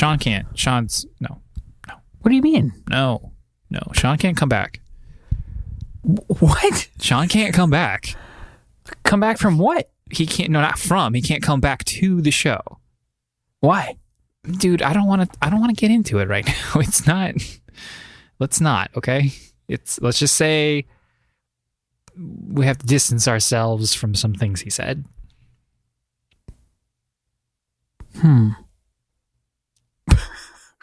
Sean can't. No. What do you mean? No. Sean can't come back. What? Sean can't come back. Come back from what? He can't. No, not from. He can't come back to the show. Why? Dude, I don't want to get into it right now. It's not. Let's not. Okay. Let's just say we have to distance ourselves from some things he said.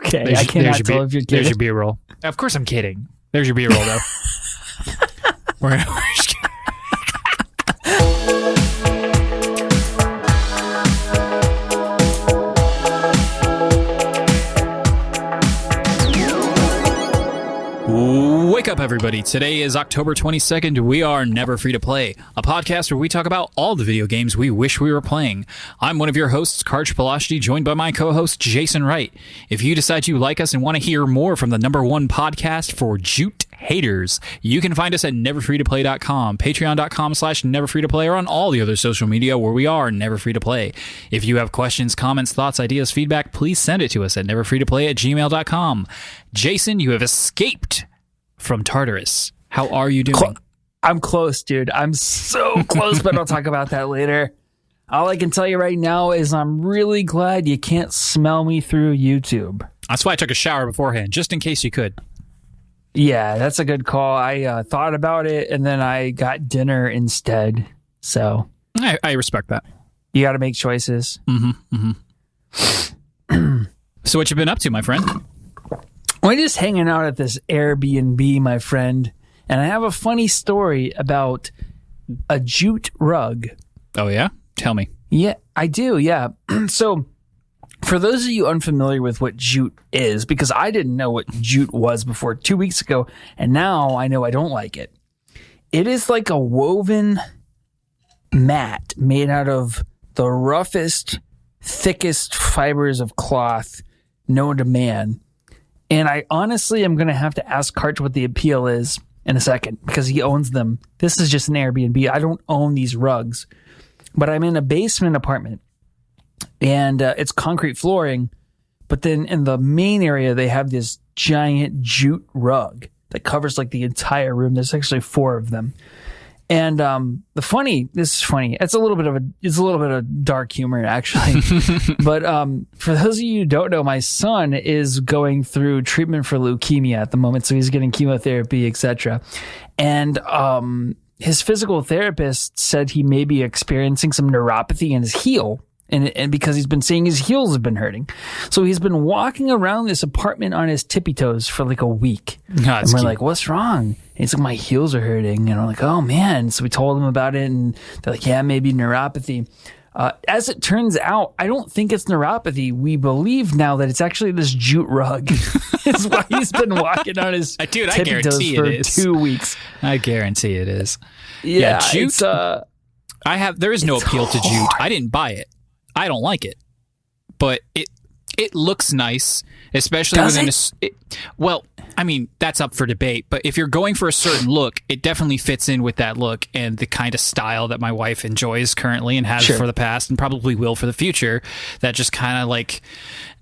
Okay, I cannot tell if you're kidding. There's your B-roll. Of course I'm kidding. There's your B-roll, though. we're just kidding. Wake up, everybody. Today is October 22nd. We are Never Free to Play, a podcast where we talk about all the video games we wish we were playing. I'm one of your hosts, Karch, joined by my co-host, Jason Wright. If you decide you like us and want to hear more from the #1 podcast for Jute haters, you can find us at neverfreetoplay.com, patreon.com/neverfreetoplay, or on all the other social media where we are Never Free to Play. If you have questions, comments, thoughts, ideas, feedback, please send it to us at neverfreetoplay@gmail.com. Jason, you have escaped from Tartarus. How are you doing? I'm close, dude. I'm so close, but I'll talk about that later. All I can tell you right now is I'm really glad you can't smell me through YouTube. That's why I took a shower beforehand, just in case you could. Yeah, that's a good call. I thought about it, and then I got dinner instead. So I respect that. You got to make choices. So what you been up to, my friend? We're just hanging out at this Airbnb, my friend, and I have a funny story about a jute rug. Oh, yeah? Tell me. Yeah, I do, yeah. So, for those of you unfamiliar with what jute is, because I didn't know what jute was before 2 weeks ago, and now I know I don't like it. It is like a woven mat made out of the roughest, thickest fibers of cloth known to man. And I honestly am going to have to ask Karch what the appeal is in a second because he owns them. This is just an Airbnb. I don't own these rugs, but I'm in a basement apartment and it's concrete flooring. But then in the main area, they have this giant jute rug that covers like the entire room. There's actually 4 of them. And this is funny. It's a little bit of dark humor actually. But for those of you who don't know, my son is going through treatment for leukemia at the moment, so he's getting chemotherapy, etc. And his physical therapist said he may be experiencing some neuropathy in his heel. And because he's been saying his heels have been hurting. So he's been walking around this apartment on his tippy toes for like a week. And we're like, what's wrong? And he's like, my heels are hurting. And I'm like, oh man. So we told him about it and they're like, yeah, maybe neuropathy. As it turns out, I don't think it's neuropathy. We believe now that it's actually this jute rug. Is why he's been walking on his tippy toes for 2 weeks. I guarantee it is. Yeah, jute. There is no appeal to jute. I didn't buy it. I don't like it, but it looks nice, especially within well, I mean, that's up for debate, but if you're going for a certain look, it definitely fits in with that look and the kind of style that my wife enjoys currently and has for the past and probably will for the future. That just kind of like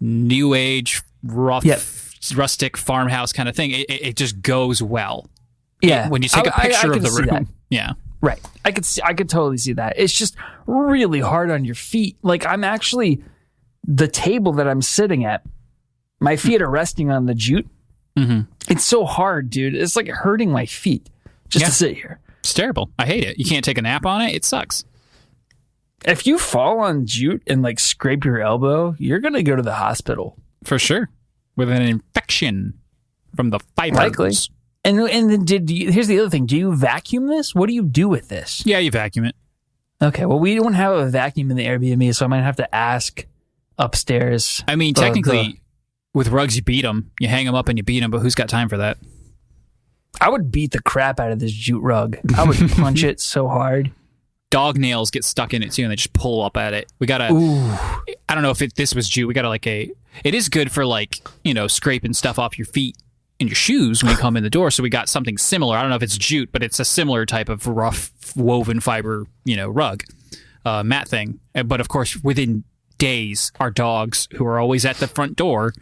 new age, rustic farmhouse kind of thing. It just goes well. Yeah. When you take a picture of the room. That. Yeah. Right. I could totally see that. It's just really hard on your feet. Like the table that I'm sitting at, my feet are resting on the jute. Mm-hmm. It's so hard, dude. It's like hurting my feet just to sit here. It's terrible. I hate it. You can't take a nap on it. It sucks. If you fall on jute and like scrape your elbow, you're going to go to the hospital. For sure. With an infection from the fibers. Likely. And then here's the other thing. Do you vacuum this? What do you do with this? Yeah, you vacuum it. Okay, well, we don't have a vacuum in the Airbnb, so I might have to ask upstairs. I mean, technically, with rugs, you beat them. You hang them up and you beat them, but who's got time for that? I would beat the crap out of this jute rug. I would punch it so hard. Dog nails get stuck in it, too, and they just pull up at it. We got to... I don't know if this was jute. We got to it is good for scraping stuff off your feet in your shoes when you come in the door. So we got something similar. I don't know if it's jute, but it's a similar type of rough woven fiber, rug, mat thing. But of course, within days our dogs, who are always at the front door,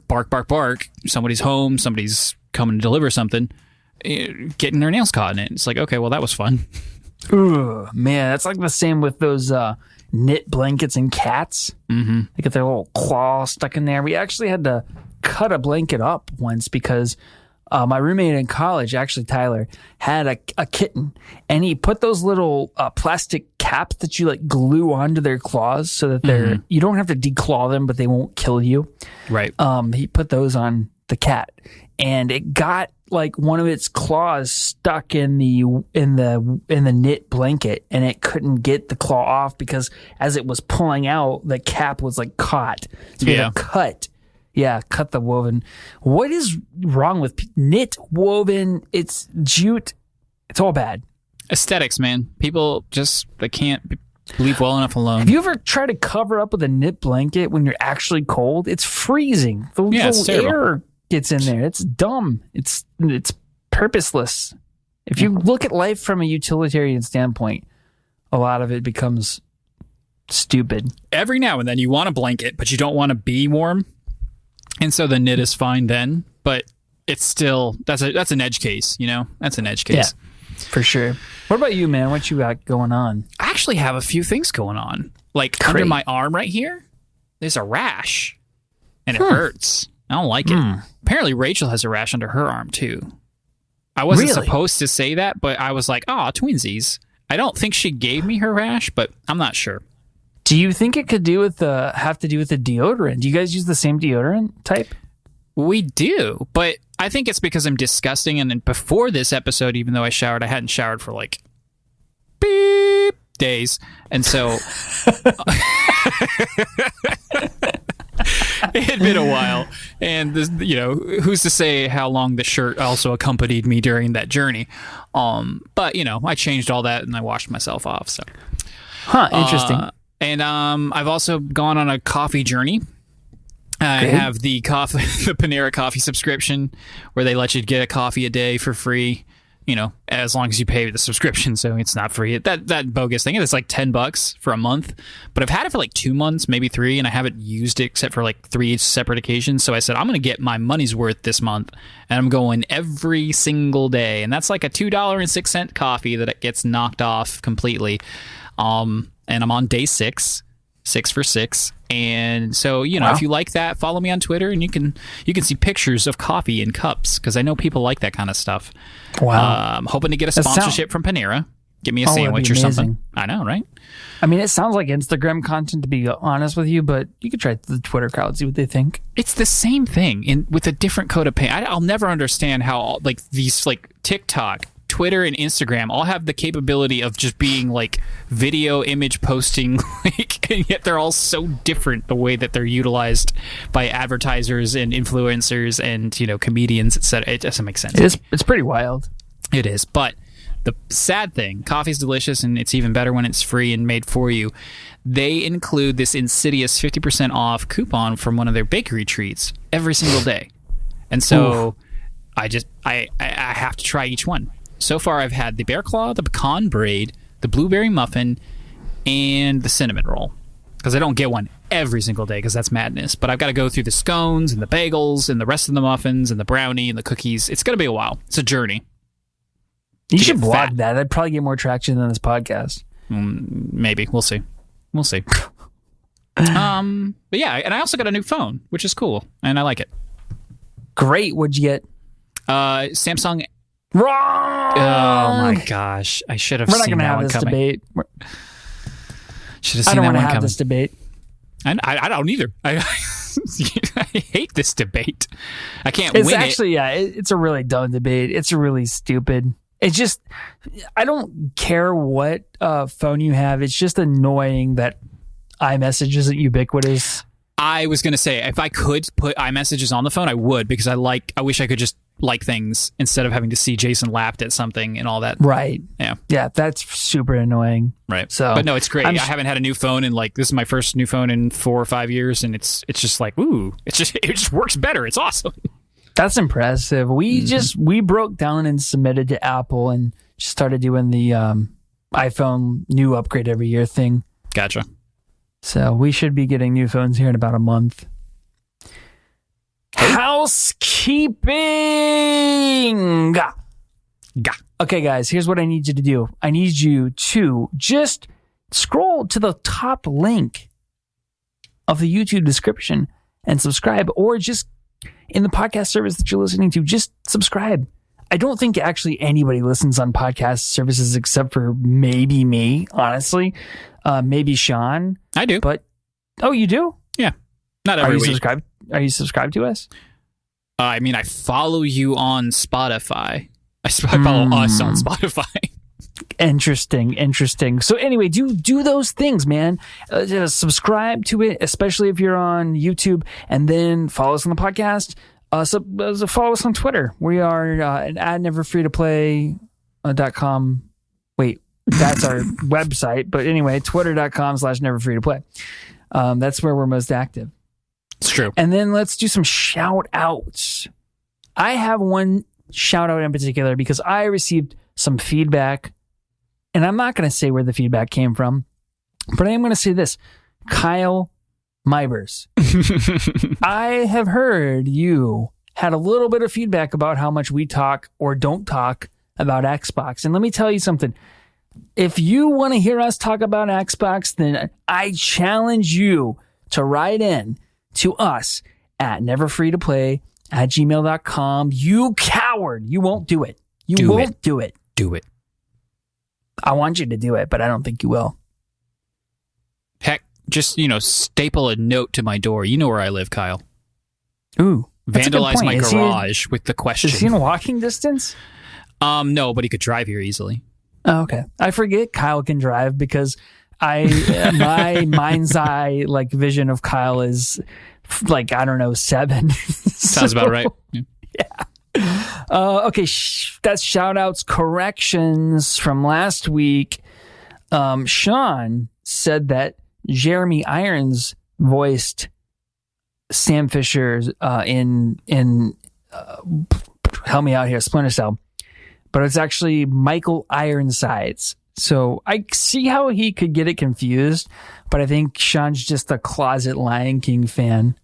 bark, bark, bark. Somebody's home, somebody's coming to deliver something, getting their nails caught in it. It's like, okay, well, that was fun. Ugh, man, that's like the same with those knit blankets and cats. Mm-hmm. They get their little claw stuck in there. We actually had to cut a blanket up once because my roommate in college, actually Tyler, had a kitten, and he put those little plastic caps that you like glue onto their claws so that you don't have to declaw them, but they won't kill you. Right. He put those on the cat, and it got like one of its claws stuck in the knit blanket, and it couldn't get the claw off because as it was pulling out, the cap was like caught. So we had to cut the woven. What is wrong with knit, woven? It's jute. It's all bad. Aesthetics, man. People they can't leave well enough alone. Have you ever tried to cover up with a knit blanket when you're actually cold? It's freezing. The little air gets in there. It's dumb. It's purposeless. If you look at life from a utilitarian standpoint, a lot of it becomes stupid. Every now and then you want a blanket, but you don't want to be warm. And so the knit is fine then, but it's still, that's an edge case, That's an edge case. Yeah, for sure. What about you, man? What you got going on? I actually have a few things going on. Like under my arm right here, there's a rash, and it hurts. I don't like it. Apparently Rachel has a rash under her arm too. I wasn't supposed to say that, but I was like, oh, twinsies. I don't think she gave me her rash, but I'm not sure. Do you think it could have to do with the deodorant? Do you guys use the same deodorant type? We do, but I think it's because I'm disgusting. And then before this episode, even though I showered, I hadn't showered for like days. And so it had been a while. And, who's to say how long the shirt also accompanied me during that journey. But, I changed all that and I washed myself off. So, interesting. And I've also gone on a coffee journey. I have the Panera coffee subscription where they let you get a coffee a day for free, as long as you pay the subscription. So it's not free. That bogus thing. It's like $10 for a month, but I've had it for like 2 months, maybe 3, and I haven't used it except for like 3 separate occasions. So I said, I'm going to get my money's worth this month, and I'm going every single day. And that's like a $2.06 coffee that it gets knocked off completely. And I'm on day 6 for 6. And so, if you like that, follow me on Twitter, and you can see pictures of coffee in cups, because I know people like that kind of stuff. Wow. I'm hoping to get a sponsorship from Panera. Get me a sandwich or something. I know, right? I mean, it sounds like Instagram content, to be honest with you, but you could try the Twitter crowd, see what they think. It's the same thing with a different coat of paint. I'll never understand how these TikTok, Twitter, and Instagram all have the capability of just being like video image posting, and yet they're all so different the way that they're utilized by advertisers and influencers and comedians, etc. It doesn't make sense. It's pretty wild. It is, but the sad thing, coffee's delicious, and it's even better when it's free and made for you. They include this insidious 50% off coupon from one of their bakery treats every single day, and so I have to try each one. So far, I've had the bear claw, the pecan braid, the blueberry muffin, and the cinnamon roll. Because I don't get one every single day, because that's madness. But I've got to go through the scones and the bagels and the rest of the muffins and the brownie and the cookies. It's going to be a while. It's a journey. You should blog that. That'd probably get more traction than this podcast. Maybe. We'll see. But yeah, and I also got a new phone, which is cool, and I like it. Great. What'd you get? Samsung. Wrong. Oh my gosh! I should have. We're not going to have this debate. Should have seen that one coming. I don't want to have this debate. I don't either. I hate this debate. I can't win it. It's actually, it's a really dumb debate. It's really stupid. It's just, I don't care what phone you have. It's just annoying that iMessage isn't ubiquitous. I was going to say, if I could put iMessages on the phone, I would, because I wish I could just like things instead of having to see Jason laughed at something and all that. Right. Yeah. Yeah, that's super annoying. Right. So, but no, it's great. I haven't had a new phone in this is my first new phone in 4 or 5 years, and it's just like, ooh, it just works better. It's awesome. That's impressive. We broke down and submitted to Apple and just started doing the iPhone new upgrade every year thing. Gotcha. So we should be getting new phones here in about a month. Housekeeping! Gah. Okay, guys, here's what I need you to do. I need you to just scroll to the top link of the YouTube description and subscribe, or just in the podcast service that you're listening to, just subscribe. I don't think actually anybody listens on podcast services except for maybe me, honestly. Maybe Sean. I do. But, oh, you do? Yeah. Not every week. Subscribed? Are you subscribed to us? I mean, I follow you on Spotify. I follow us on Spotify. Interesting. So anyway, do those things, man. Just subscribe to it, especially if you're on YouTube, and then follow us on the podcast. So follow us on Twitter. We are at neverfreetoplay.com. Wait, that's our website. But anyway, twitter.com/neverfreetoplay. That's where we're most active. It's true. And then let's do some shout outs. I have one shout out in particular because I received some feedback, and I'm not going to say where the feedback came from, but I am going to say this. Kyle Mybers. I have heard you had a little bit of feedback about how much we talk or don't talk about Xbox. And let me tell you something. If you want to hear us talk about Xbox, then I challenge you to write in to us at neverfreetoplay@gmail.com. You coward. You won't do it. You won't do it. Do it. I want you to do it, but I don't think you will. Heck, just, staple a note to my door. You know where I live, Kyle. Ooh. Vandalize my garage with the question. Is he in walking distance? No, but he could drive here easily. Oh, okay. I forget Kyle can drive because my mind's eye vision of Kyle is I don't know, 7. Sounds about right. Yeah. Okay, that's shout outs, corrections from last week. Sean said that Jeremy Irons voiced Sam Fisher in help me out here, Splinter Cell, but it's actually Michael Ironsides. So I see how he could get it confused, but I think Sean's just a closet Lion King fan.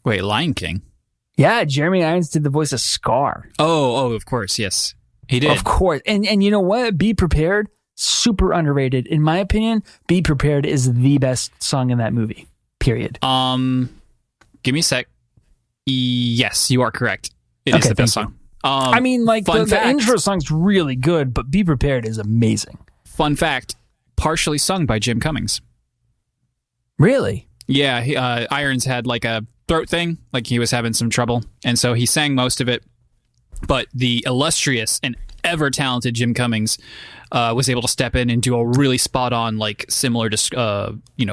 Wait, Lion King? Yeah, Jeremy Irons did the voice of Scar. Oh, of course, yes. He did. Of course. And you know what? Be Prepared, super underrated. In my opinion, Be Prepared is the best song in that movie, period. Give me a sec. Yes, you are correct. It is the best song. I mean, the intro song's really good, but Be Prepared is amazing. Fun fact, partially sung by Jim Cummings. Really? Yeah, Irons had a throat thing, he was having some trouble, and so he sang most of it, but the illustrious and ever talented Jim Cummings was able to step in and do a really spot on similar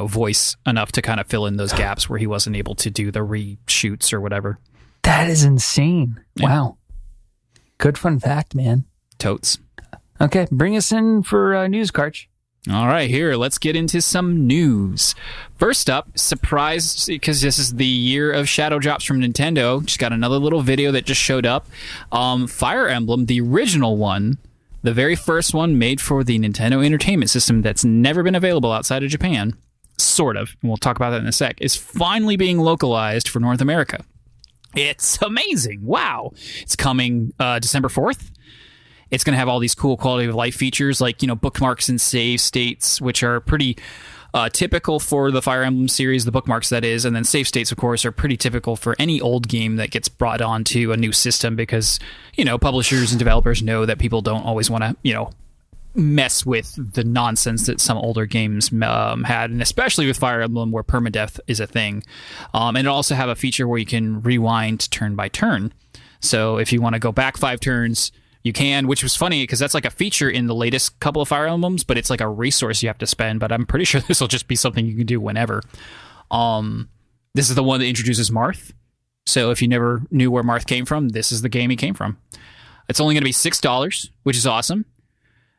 voice enough to kind of fill in those gaps where he wasn't able to do the reshoots or whatever. That is insane. Yeah. Wow. Good fun fact, man. Totes. Okay, bring us in for news, Karch. All right, let's get into some news. First up, surprise, because this is the year of shadow drops from Nintendo. Just got another little video that just showed up. Fire Emblem, the original one, the very first one made for the Nintendo Entertainment System that's never been available outside of Japan, sort of, and we'll talk about that in a sec, is finally being localized for North America. It's amazing. Wow. It's coming December 4th. It's going to have all these cool quality of life features like, bookmarks and save states, which are pretty typical for the Fire Emblem series, the bookmarks that is. And then save states, of course, are pretty typical for any old game that gets brought onto a new system because, publishers and developers know that people don't always want to, mess with the nonsense that some older games had. And especially with Fire Emblem where permadeath is a thing. And it also have a feature where you can rewind turn by turn. So if you want to go back 5 turns, you can, which was funny because that's a feature in the latest couple of Fire Emblems, but it's a resource you have to spend. But I'm pretty sure this will just be something you can do whenever. This is the one that introduces Marth. So if you never knew where Marth came from, this is the game he came from. It's only going to be $6, which is awesome.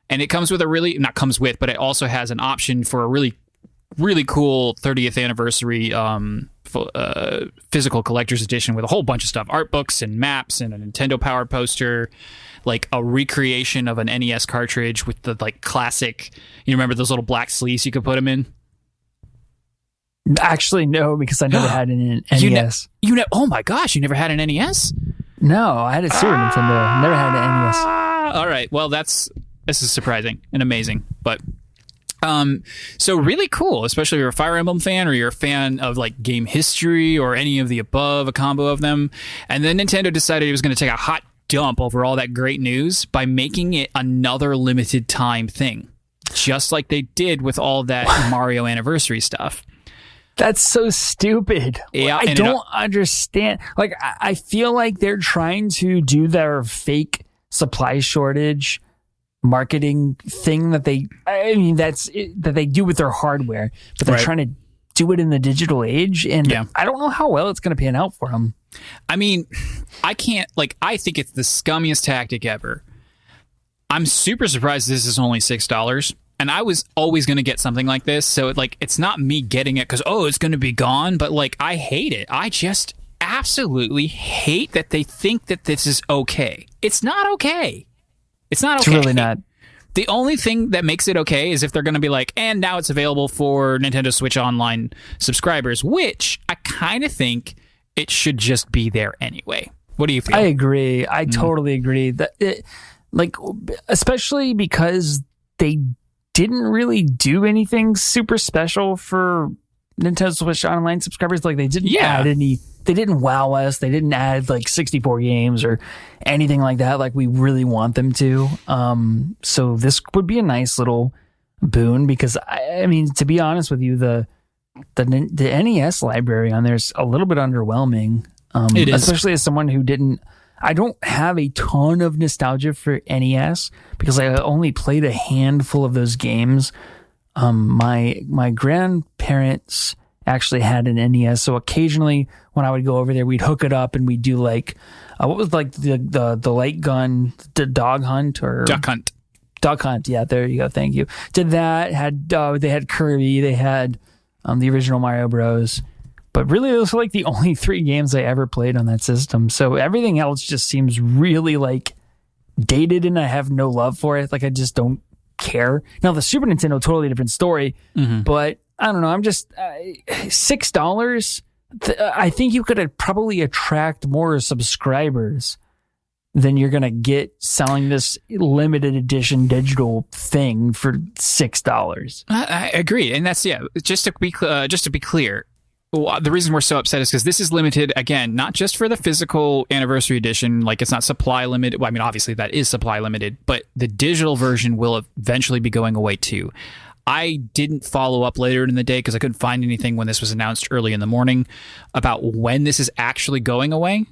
And it comes with but it also has an option for a really, really cool 30th anniversary physical collector's edition with a whole bunch of stuff, art books and maps and a Nintendo Power poster, a recreation of an NES cartridge with the classic, you remember those little black sleeves you could put them in? Actually, no, because I never had an NES. Oh my gosh, you never had an NES? No, I had a Super Nintendo. Never had an NES. All right. Well, this is surprising and amazing, but so really cool, especially if you're a Fire Emblem fan or you're a fan of like game history or any of the above, a combo of them. And then Nintendo decided it was going to take a hot dump over all that great news by making it another limited time thing, just like they did with all that Mario anniversary stuff. That's so stupid. Yeah, I don't understand. Like, I feel like they're trying to do their fake supply shortage marketing thing that they do with their hardware, but they're trying to do it in the digital age. And I don't know how well it's going to pan out for them. I mean, I think it's the scummiest tactic ever. I'm super surprised this is only $6. And I was always going to get something like this. So it's not me getting it because, it's going to be gone. But I hate it. I just absolutely hate that they think that this is okay. It's not okay. It's not okay. It's really not. The only thing that makes it okay is if they're going to be like, and now it's available for Nintendo Switch Online subscribers, which I kind of think it should just be there anyway. What do you feel? I agree. I totally agree. That especially because they didn't really do anything super special for Nintendo Switch Online subscribers. Like they didn't add any. They didn't wow us. They didn't add 64 games or anything like that. Like we really want them to. So this would be a nice little boon because I mean, to be honest with you, the NES library on there is a little bit underwhelming. It is, especially as someone who didn't. I don't have a ton of nostalgia for NES because I only played a handful of those games. My grandparents actually had an NES, so occasionally when I would go over there, we'd hook it up and we'd do what was the light gun, the dog hunt or duck hunt. Duck hunt, yeah, there you go. Thank you. Did that? They had Kirby, they had the original Mario Bros. But really, those are the only 3 games I ever played on that system. So everything else just seems really dated, and I have no love for it. I just don't care. Now the Super Nintendo, totally different story. Mm-hmm. But I don't know. I'm just $6. I think you could probably attract more subscribers than you're gonna get selling this limited edition digital thing for $6. I agree, and that's just to be clear. Well, the reason we're so upset is because this is limited, again, not just for the physical anniversary edition. It's not supply limited. Well, I mean, obviously that is supply limited, but the digital version will eventually be going away too. I didn't follow up later in the day because I couldn't find anything when this was announced early in the morning about when this is actually going away.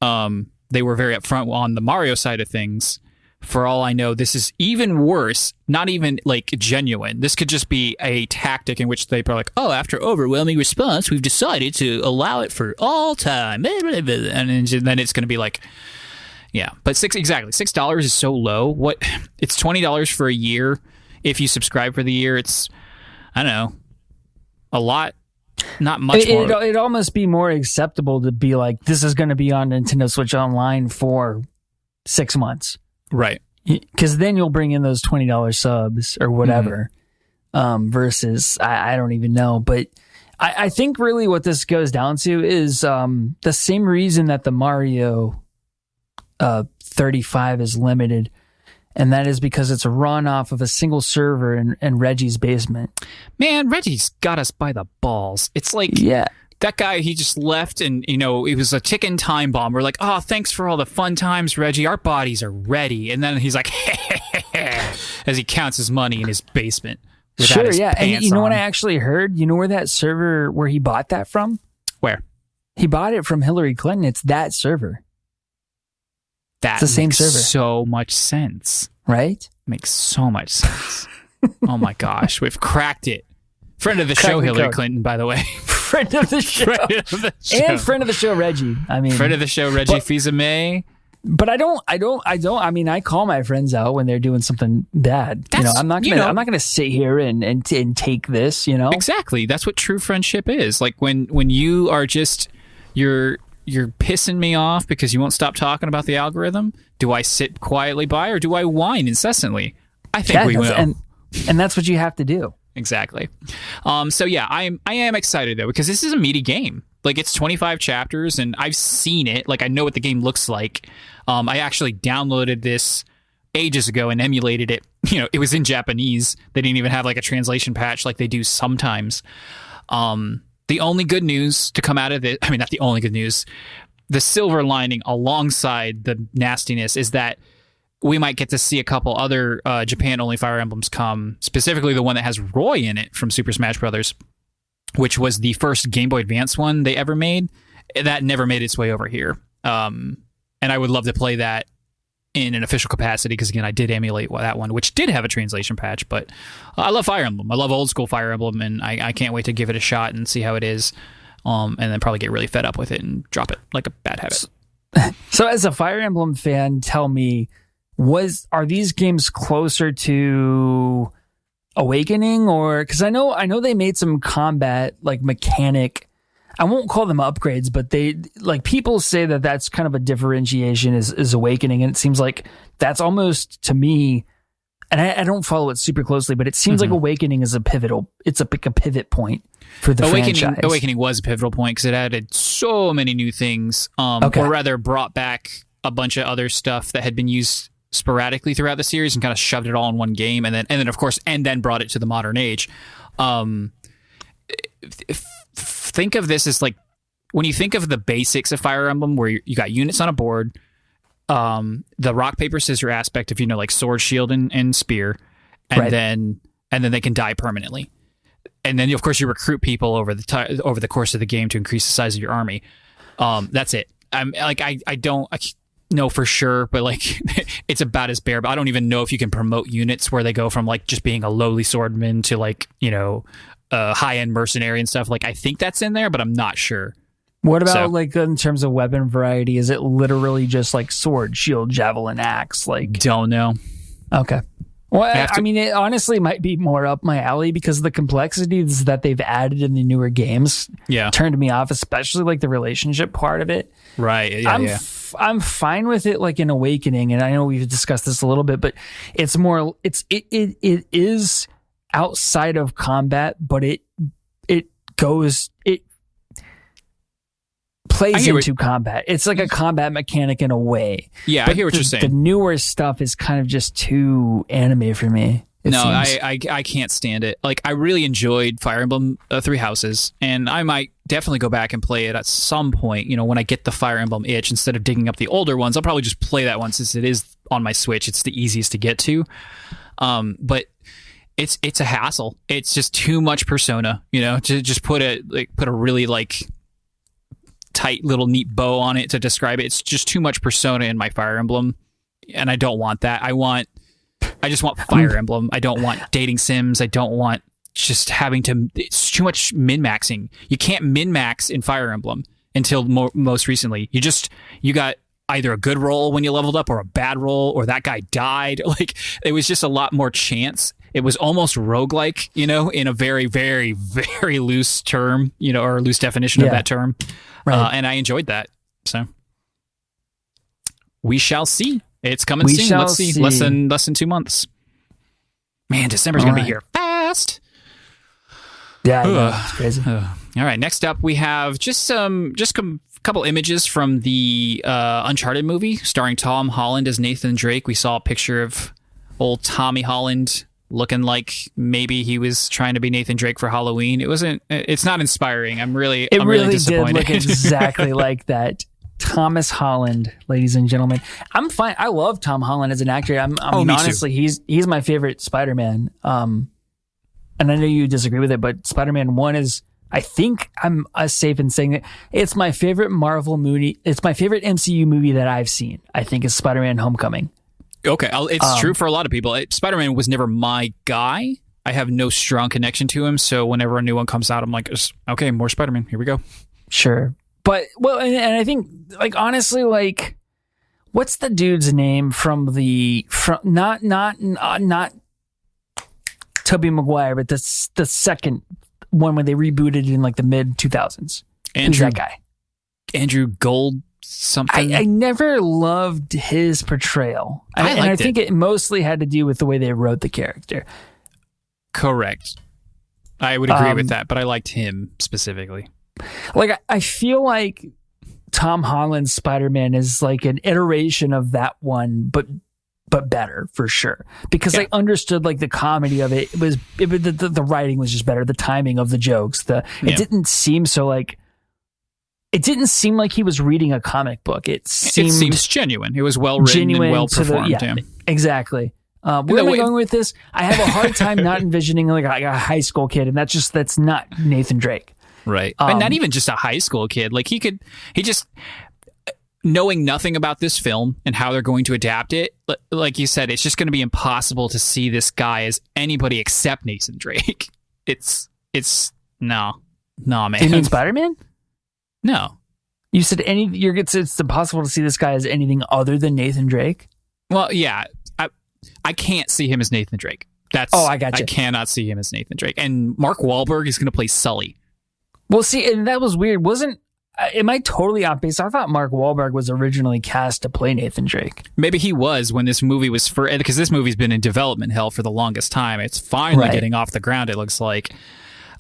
They were very upfront on the Mario side of things. For all I know, this is even worse, not even genuine. This could just be a tactic in which they are after overwhelming response, we've decided to allow it for all time. And then it's going to be but $6 is so low. It's $20 for a year. If you subscribe for the year, it's, I don't know, a lot. Not much more. It'd almost be more acceptable to be this is going to be on Nintendo Switch Online for 6 months. Right. Because then you'll bring in those $20 subs or whatever versus I don't even know. But I think really what this goes down to is the same reason that the Mario 35 is limited. And that is because it's a run off of a single server in Reggie's basement. Man, Reggie's got us by the balls. It's that guy, he just left and, it was a ticking time bomb. We're thanks for all the fun times, Reggie. Our bodies are ready. And then he's as he counts his money in his basement. Sure, yeah. And you know what I actually heard? You know where that server, where he bought that from? Where? He bought it from Hillary Clinton. It's that server. That's the same server. So much sense. Right? Makes so much sense. Oh my gosh, we've cracked it. Friend of the show, Hillary Clinton, by the way. Friend of the show. And friend of the show, Reggie. Friend of the show, Reggie Fils-Aimé. But I mean, I call my friends out when they're doing something bad. I'm not gonna sit here and take this, Exactly. That's what true friendship is. When you are just, you're pissing me off because you won't stop talking about the algorithm. Do I sit quietly by or do I whine incessantly? I think we will. And that's what you have to do. exactly. So yeah, I am excited though, because this is a meaty game. Like, it's 25 chapters, and I've seen it. Like, I know what the game looks like. I actually downloaded this ages ago and emulated it. It was in Japanese. They didn't even have like a translation patch like they do sometimes. The only good news to come out of it, I mean, not the only good news, the silver lining alongside the nastiness is that we might get to see a couple other Japan-only Fire Emblems come, specifically the one that has Roy in it from Super Smash Bros., which was the first Game Boy Advance one they ever made. That never made its way over here. And I would love to play that in an official capacity, because, again, I did emulate that one, which did have a translation patch. But I love Fire Emblem. I love old school Fire Emblem, and I can't wait to give it a shot and see how it is, and then probably get really fed up with it and drop it like a bad habit. So as a Fire Emblem fan, tell me, are these games closer to Awakening, or because I know they made some combat like mechanic, I won't call them upgrades, but they, like, people say that that's kind of a differentiation is Awakening, and it seems like that's almost, to me, and I don't follow it super closely, but it seems like Awakening is a pivot point for the franchise. Awakening was a pivotal point because it added so many new things, or rather brought back a bunch of other stuff that had been used sporadically throughout the series and kind of shoved it all in one game, and then of course brought it to the modern age. Think of this as like, when you think of the basics of Fire Emblem, where you got units on a board, the rock paper scissors aspect of like sword, shield, and spear, and then they can die permanently, and then of course you recruit people over the course of the game to increase the size of your army. That's it. I'm like, I don't know for sure, but like it's about as bare. But I don't even know if you can promote units where they go from like just being a lowly swordman to like high-end mercenary and stuff. Like, I think that's in there, but I'm not sure. What about like in terms of weapon variety? Is it literally just like sword, shield, javelin, axe? Like, don't know. Okay. Well, I mean, it honestly might be more up my alley because the complexities that they've added in the newer games turned me off, especially like the relationship part of it. Right. Yeah. I'm fine with it, like in Awakening, and I know we've discussed this a little bit, but it's more. It is outside of combat, but it plays into combat. It's like a combat mechanic in a way. Yeah, but I hear what you're saying. The newer stuff is kind of just too anime for me. I can't stand it. Like, I really enjoyed Fire Emblem Three Houses, and I might definitely go back and play it at some point. When I get the Fire Emblem itch, instead of digging up the older ones, I'll probably just play that one since it is on my Switch. It's the easiest to get to. But it's a hassle. It's just too much Persona, to just put a really like tight little neat bow on it to describe it. It's just too much Persona in my Fire Emblem, and I don't want that. I just want Fire Emblem. I don't want dating sims. I don't want just having to. It's too much min-maxing. You can't min-max in Fire Emblem until most recently. You got either a good roll when you leveled up or a bad roll, or that guy died. Like, it was just a lot more chance. It was almost roguelike, in a very, very, very loose term, or loose definition of that term. Right. And I enjoyed that. So we shall see. It's coming soon. Let's see. Less than 2 months. Man, December's going to be here fast. Yeah, it's crazy. All right. Next up, we have just a couple images from the Uncharted movie starring Tom Holland as Nathan Drake. We saw a picture of old Tommy Holland looking like maybe he was trying to be Nathan Drake for Halloween. It's not inspiring. I'm really disappointed. Did look exactly like that. Thomas Holland, ladies and gentlemen. I'm fine. I love Tom Holland as an actor. Honestly, he's my favorite Spider-Man. And I know you disagree with it, but Spider-Man 1 is, I think I'm safe in saying that it's my favorite Marvel movie. It's my favorite MCU movie that I've seen. I think is Spider-Man Homecoming. Okay, it's true for a lot of people. Spider-Man was never my guy. I have no strong connection to him, so whenever a new one comes out, I'm like, okay, more Spider-Man. Here we go. Sure. But, well, and I think, like, honestly, like, what's the dude's name from not Tobey Maguire, but the second one when they rebooted it in, like, the mid-2000s? Who's that guy? Andrew Gold something? I never loved his portrayal. I think it mostly had to do with the way they wrote the character. Correct. I would agree with that, but I liked him specifically. Like, I feel like Tom Holland's Spider-Man is like an iteration of that one, but better for sure. Because I understood like the comedy of it. The writing was just better. The timing of the jokes. It didn't seem so like. It didn't seem like he was reading a comic book. It seems genuine. It was well written and well performed. Exactly. Where am I going with this? I have a hard time not envisioning like a high school kid, and that's not Nathan Drake. Right. And not even just a high school kid. Like he just knowing nothing about this film and how they're going to adapt it, like you said, it's just going to be impossible to see this guy as anybody except Nathan Drake. It's no, man. You mean Spider-Man? No. You said it's impossible to see this guy as anything other than Nathan Drake? Well, yeah. I can't see him as Nathan Drake. I got you. I cannot see him as Nathan Drake. And Mark Wahlberg is going to play Sully. Well, see, and that was weird. Am I totally off base? I thought Mark Wahlberg was originally cast to play Nathan Drake. Maybe he was when this movie was because this movie's been in development hell for the longest time. It's finally getting off the ground, it looks like.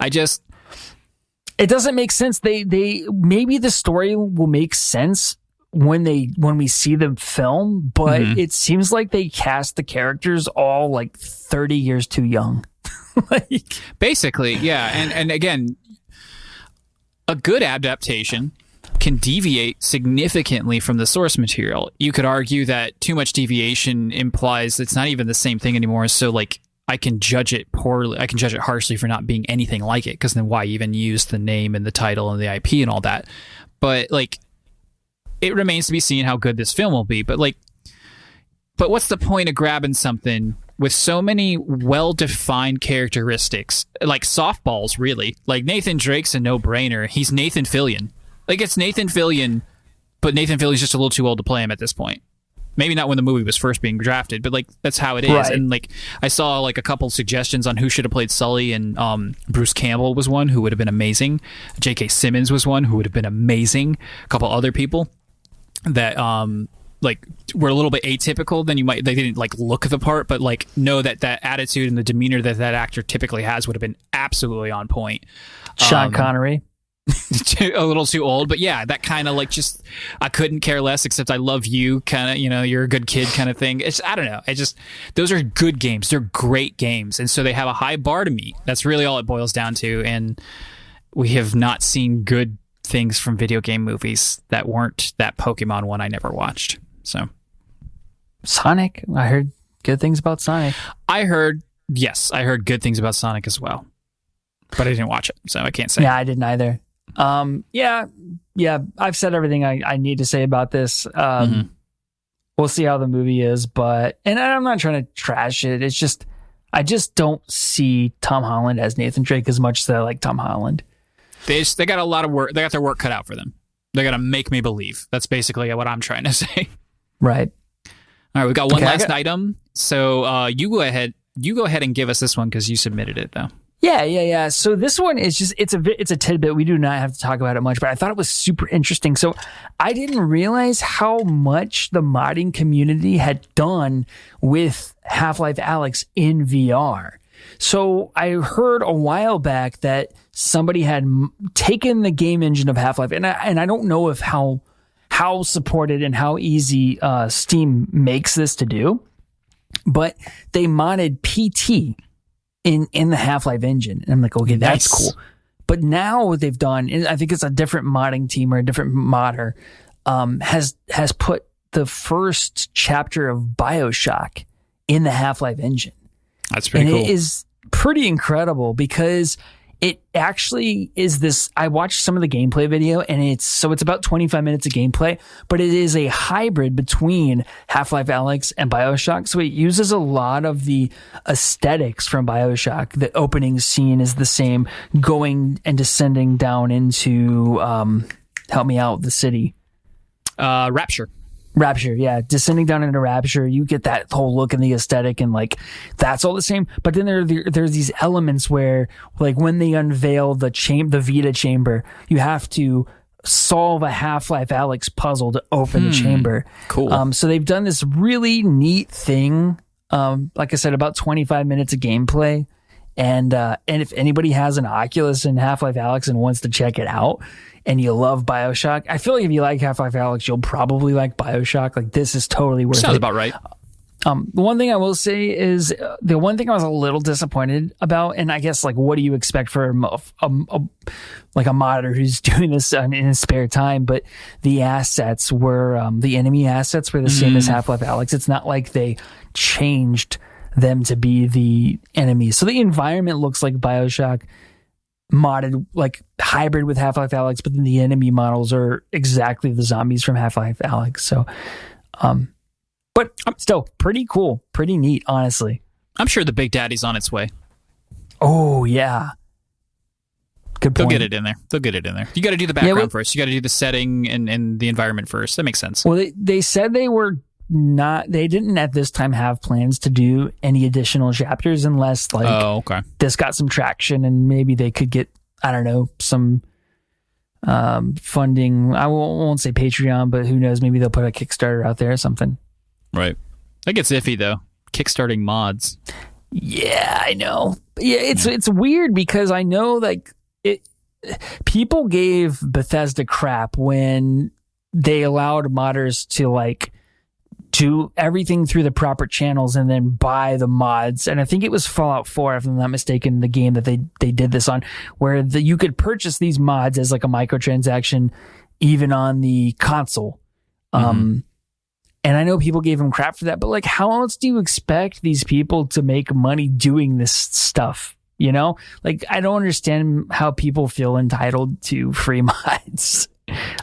It doesn't make sense. They maybe the story will make sense when we see them film, but it seems like they cast the characters all like 30 years too young. Basically, yeah. And again, a good adaptation can deviate significantly from the source material. You could argue that too much deviation implies it's not even the same thing anymore. So like, I can judge it poorly. I can judge it harshly for not being anything like it, because then why even use the name and the title and the IP and all that? But like, it remains to be seen how good this film will be. But what's the point of grabbing something with so many well-defined characteristics, like softballs, really? Like Nathan Drake's a no-brainer. He's Nathan Fillion. Like it's Nathan Fillion, but Nathan Fillion's just a little too old to play him at this point. Maybe not when the movie was first being drafted, but like that's how it is. Right. And like I saw like a couple suggestions on who should have played Sully, and Bruce Campbell was one who would have been amazing. J.K. Simmons was one who would have been amazing. A couple other people that like were a little bit atypical. Then they didn't like look the part, but like know that attitude and the demeanor that actor typically has would have been absolutely on point. Sean Connery. A little too old, but yeah, that kind of like just I couldn't care less, except I love you kind of, you're a good kid kind of thing. It's I don't know, those are good games. They're great games, and so they have a high bar to meet. That's really all it boils down to, and we have not seen good things from video game movies that weren't that Pokemon one I never watched. So Sonic, I heard good things about Sonic. I heard good things about Sonic as well, but I didn't watch it, so I can't say. Yeah, I didn't either. Yeah, I've said everything I need to say about this. We'll see how the movie is, and I'm not trying to trash it. It's just, I just don't see Tom Holland as Nathan Drake as much as I like Tom Holland. They got a lot of work. They got their work cut out for them. They got to make me believe. That's basically what I'm trying to say. Right. All right, we got one last item. So you go ahead and give us this one because you submitted it though. Yeah. So this one is just, it's a tidbit. We do not have to talk about it much, but I thought it was super interesting. So I didn't realize how much the modding community had done with Half-Life Alyx in VR. So I heard a while back that somebody had taken the game engine of Half-Life, and I don't know if how supported and how easy Steam makes this to do, but they modded PT in the Half-Life engine. And I'm like, okay, that's cool. But now what they've done, and I think it's a different modding team or a different modder, has put the first chapter of BioShock in the Half-Life engine. That's pretty cool. It is pretty incredible because it actually is this. I watched some of the gameplay video, and it's about 25 minutes of gameplay, but it is a hybrid between Half-Life Alyx and BioShock. So it uses a lot of the aesthetics from BioShock. The opening scene is the same, going and descending down into help me out, the city. Rapture, yeah. Descending down into Rapture, you get that whole look and the aesthetic, and like that's all the same. But then there's these elements where, like, when they unveil the Vita chamber, you have to solve a Half-Life Alyx puzzle to open the chamber. Cool. So they've done this really neat thing. Like I said, about 25 minutes of gameplay, And if anybody has an Oculus and Half-Life Alyx and wants to check it out, and you love BioShock, I feel like if you like Half-Life Alyx, you'll probably like BioShock. Like, this is totally worth it. Sounds about right. The one thing I will say is the one thing I was a little disappointed about, and I guess, like, what do you expect for a modder who's doing this in his spare time? But the assets were, the enemy assets were the same as Half-Life Alyx. It's not like they changed them to be the enemies. So the environment looks like BioShock, modded, like hybrid with Half-Life Alyx, but then the enemy models are exactly the zombies from Half-Life Alyx. So, but still pretty cool, pretty neat, honestly. I'm sure the Big Daddy's on its way. Oh, yeah. Good point. They'll get it in there. You got to do the background first. You got to do the setting and the environment first. That makes sense. Well, they said they didn't at this time have plans to do any additional chapters unless, like, this got some traction and maybe they could get, I don't know, some funding. I won't say Patreon, but who knows? Maybe they'll put a Kickstarter out there or something. Right. That gets iffy, though. Kickstarting mods. Yeah, I know. Yeah, it's weird because I know, like, people gave Bethesda crap when they allowed modders to, like, do everything through the proper channels and then buy the mods. And I think it was Fallout 4, if I'm not mistaken, the game that they did this on, where you could purchase these mods as like a microtransaction even on the console. And I know people gave him crap for that, but, like, how else do you expect these people to make money doing this stuff? You know, like, I don't understand how people feel entitled to free mods,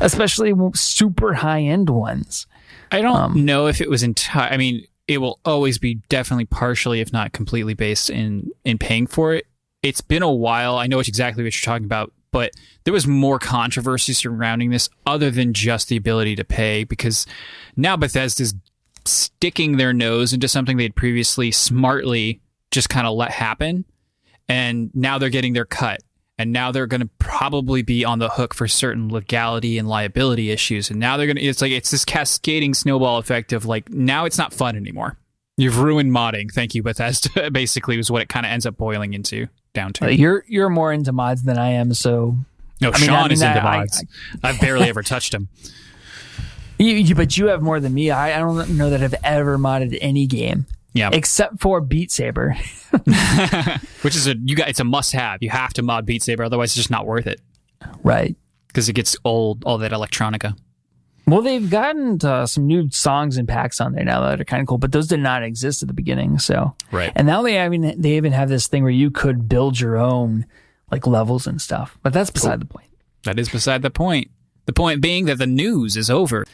especially super high end ones. I don't know if it was entire. I mean, it will always be definitely partially, if not completely, based in paying for it. It's been a while. I know it's exactly what you're talking about, but there was more controversy surrounding this other than just the ability to pay, because now Bethesda's sticking their nose into something they'd previously smartly just kind of let happen, and now they're getting their cut. And now they're going to probably be on the hook for certain legality and liability issues. And now it's this cascading snowball effect of, like, now it's not fun anymore. You've ruined modding. Thank you, Bethesda. Basically was what it kind of ends up boiling down to. You're more into mods than I am. So no, Sean is into mods. I've barely ever touched them. But you have more than me. I don't know that I've ever modded any game. Yeah. Except for Beat Saber. Which is it's a must-have. You have to mod Beat Saber, otherwise it's just not worth it. Right. Because it gets old, all that electronica. Well, they've gotten some new songs and packs on there now that are kind of cool, but those did not exist at the beginning. So right. And now they even have this thing where you could build your own, like, levels and stuff. But that's beside the point. That is beside the point. The point being that the news is over.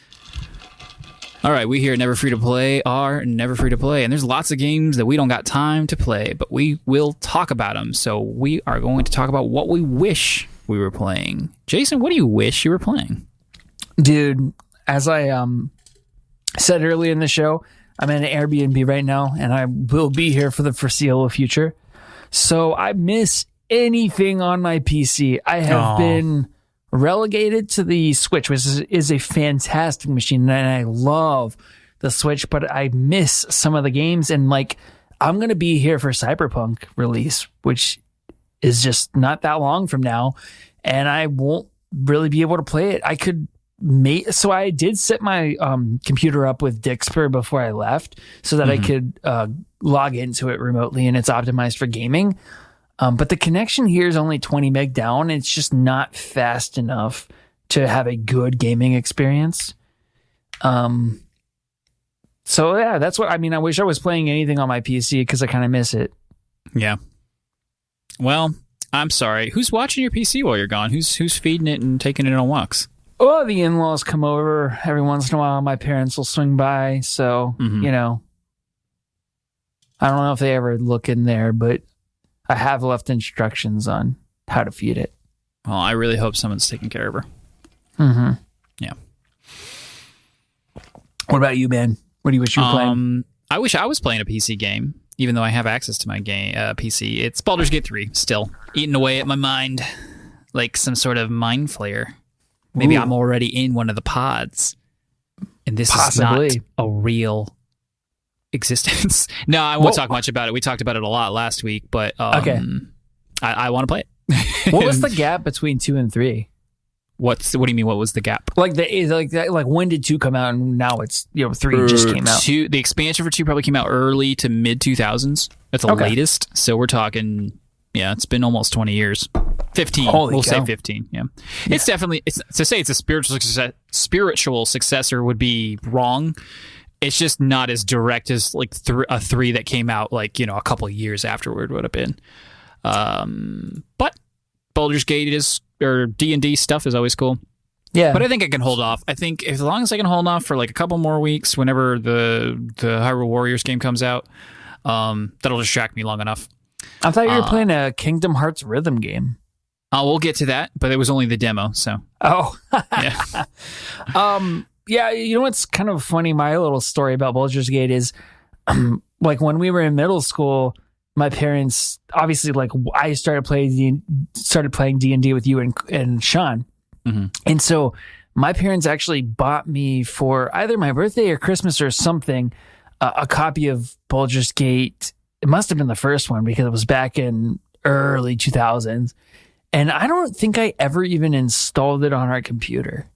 All right, we here at Never Free to Play are never free to play, and there's lots of games that we don't got time to play, but we will talk about them. So we are going to talk about what we wish we were playing. Jason, what do you wish you were playing? Dude, as I said earlier in the show, I'm in an Airbnb right now, and I will be here for the foreseeable future. So I miss anything on my PC. I have been relegated to the Switch, which is a fantastic machine, and I love the Switch, but I miss some of the games, and, like, I'm going to be here for Cyberpunk release, which is just not that long from now, and I won't really be able to play it. So I did set my computer up with Dixper before I left so that I could log into it remotely, and it's optimized for gaming. But the connection here is only 20 meg down. It's just not fast enough to have a good gaming experience. So yeah, that's what I mean. I wish I was playing anything on my PC because I kind of miss it. Yeah. Well, I'm sorry. Who's watching your PC while you're gone? Who's feeding it and taking it on walks? Oh, the in-laws come over every once in a while. My parents will swing by. So, you know, I don't know if they ever look in there, but I have left instructions on how to feed it. Well, I really hope someone's taking care of her. Mm-hmm. Yeah. What about you, man? What do you wish you were playing? I wish I was playing a PC game, even though I have access to my game PC. It's Baldur's Gate 3, still. Eating away at my mind like some sort of mind flayer. Maybe I'm already in one of the pods. And this is not a real existence. No, I won't talk much about it. We talked about it a lot last week, but okay. I want to play it. What was the gap between 2 and 3? What do you mean? What was the gap? Like when did 2 come out and now it's 3 just came out? The expansion for 2 probably came out early to mid 2000s. That's the latest. So we're talking, it's been almost 20 years. 15. We'll say 15. Yeah. It's definitely to say it's a spiritual successor would be wrong. It's just not as direct as like a 3 that came out like a couple of years afterward would have been. But Baldur's Gate or D&D stuff is always cool. Yeah. But I think I can hold off. I think as long as I can hold off for like a couple more weeks whenever the Hyrule Warriors game comes out, that'll distract me long enough. I thought you were playing a Kingdom Hearts rhythm game. We'll get to that, but it was only the demo, so. Oh. Yeah. Yeah, you know what's kind of funny? My little story about Baldur's Gate is like when we were in middle school, my parents obviously like I started playing D&D with you and Sean. Mm-hmm. And so my parents actually bought me for either my birthday or Christmas or something a copy of Baldur's Gate. It must have been the first one because it was back in early 2000s. And I don't think I ever even installed it on our computer.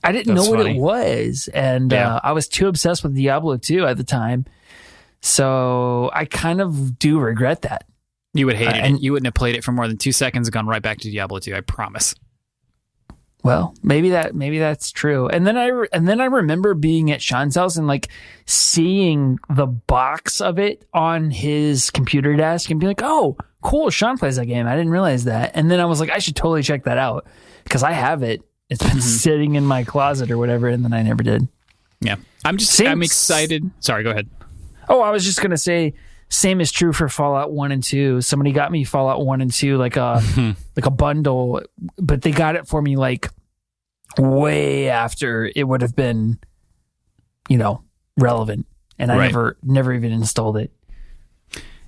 I didn't know what it was. And I was too obsessed with Diablo 2 at the time. So I kind of do regret that. You would hate it. You wouldn't have played it for more than 2 seconds and gone right back to Diablo 2, I promise. Well, maybe that's true. And then I remember being at Sean's house and like seeing the box of it on his computer desk and being like, "Oh, cool, Sean plays that game. I didn't realize that." And then I was like, I should totally check that out because I have it. It's been sitting in my closet or whatever, and then I never did. Yeah. I'm excited. Sorry, go ahead. Oh, I was just going to say, same is true for Fallout 1 and 2. Somebody got me Fallout 1 and 2 like a bundle, but they got it for me like way after it would have been, relevant. And I never even installed it.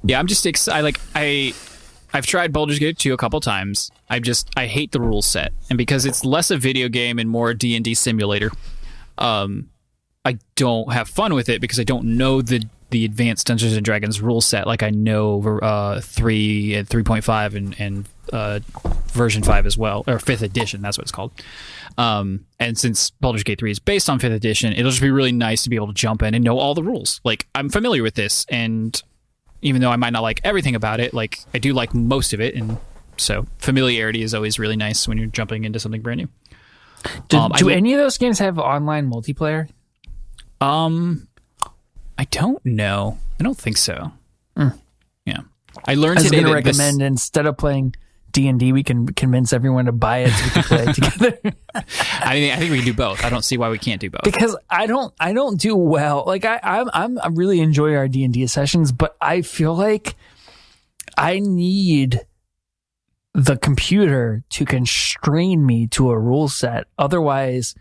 Yeah, I'm just excited. I've tried Baldur's Gate 2 a couple times. I hate the rule set. And because it's less a video game and more a D&D simulator, I don't have fun with it because I don't know the advanced Dungeons and Dragons rule set like I know 3 and 3.5 and version 5 as well, or 5th edition, that's what it's called. And since Baldur's Gate 3 is based on 5th edition, it'll just be really nice to be able to jump in and know all the rules. Like, I'm familiar with this, and even though I might not like everything about it, like, I do like most of it, and so familiarity is always really nice when you're jumping into something brand new. Do any of those games have online multiplayer? I don't know. I don't think so. Yeah. I learned today that recommend instead of playing D&D, we can convince everyone to buy it so we can play it together. I think we can do both. I don't see why we can't do both. Because I don't do well. Like I really enjoy our D&D sessions, but I feel like I need the computer to constrain me to a rule set. Otherwise,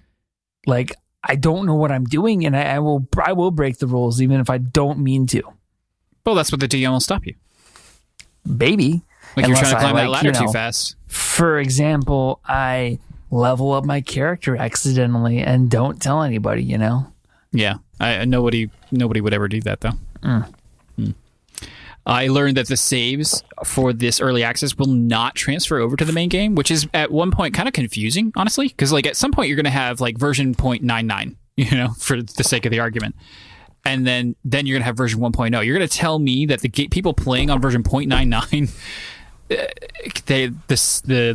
like, I don't know what I'm doing, and I will break the rules even if I don't mean to. Well, that's what the DM will stop you. Baby. Like you're trying to climb that ladder too fast. For example, I level up my character accidentally and don't tell anybody, Yeah. Nobody would ever do that, though. I learned that the saves for this early access will not transfer over to the main game, which is at one point kind of confusing, honestly, because like at some point you're going to have like version 0.99, for the sake of the argument. And then you're going to have version 1.0. You're going to tell me that the people playing on version 0.99,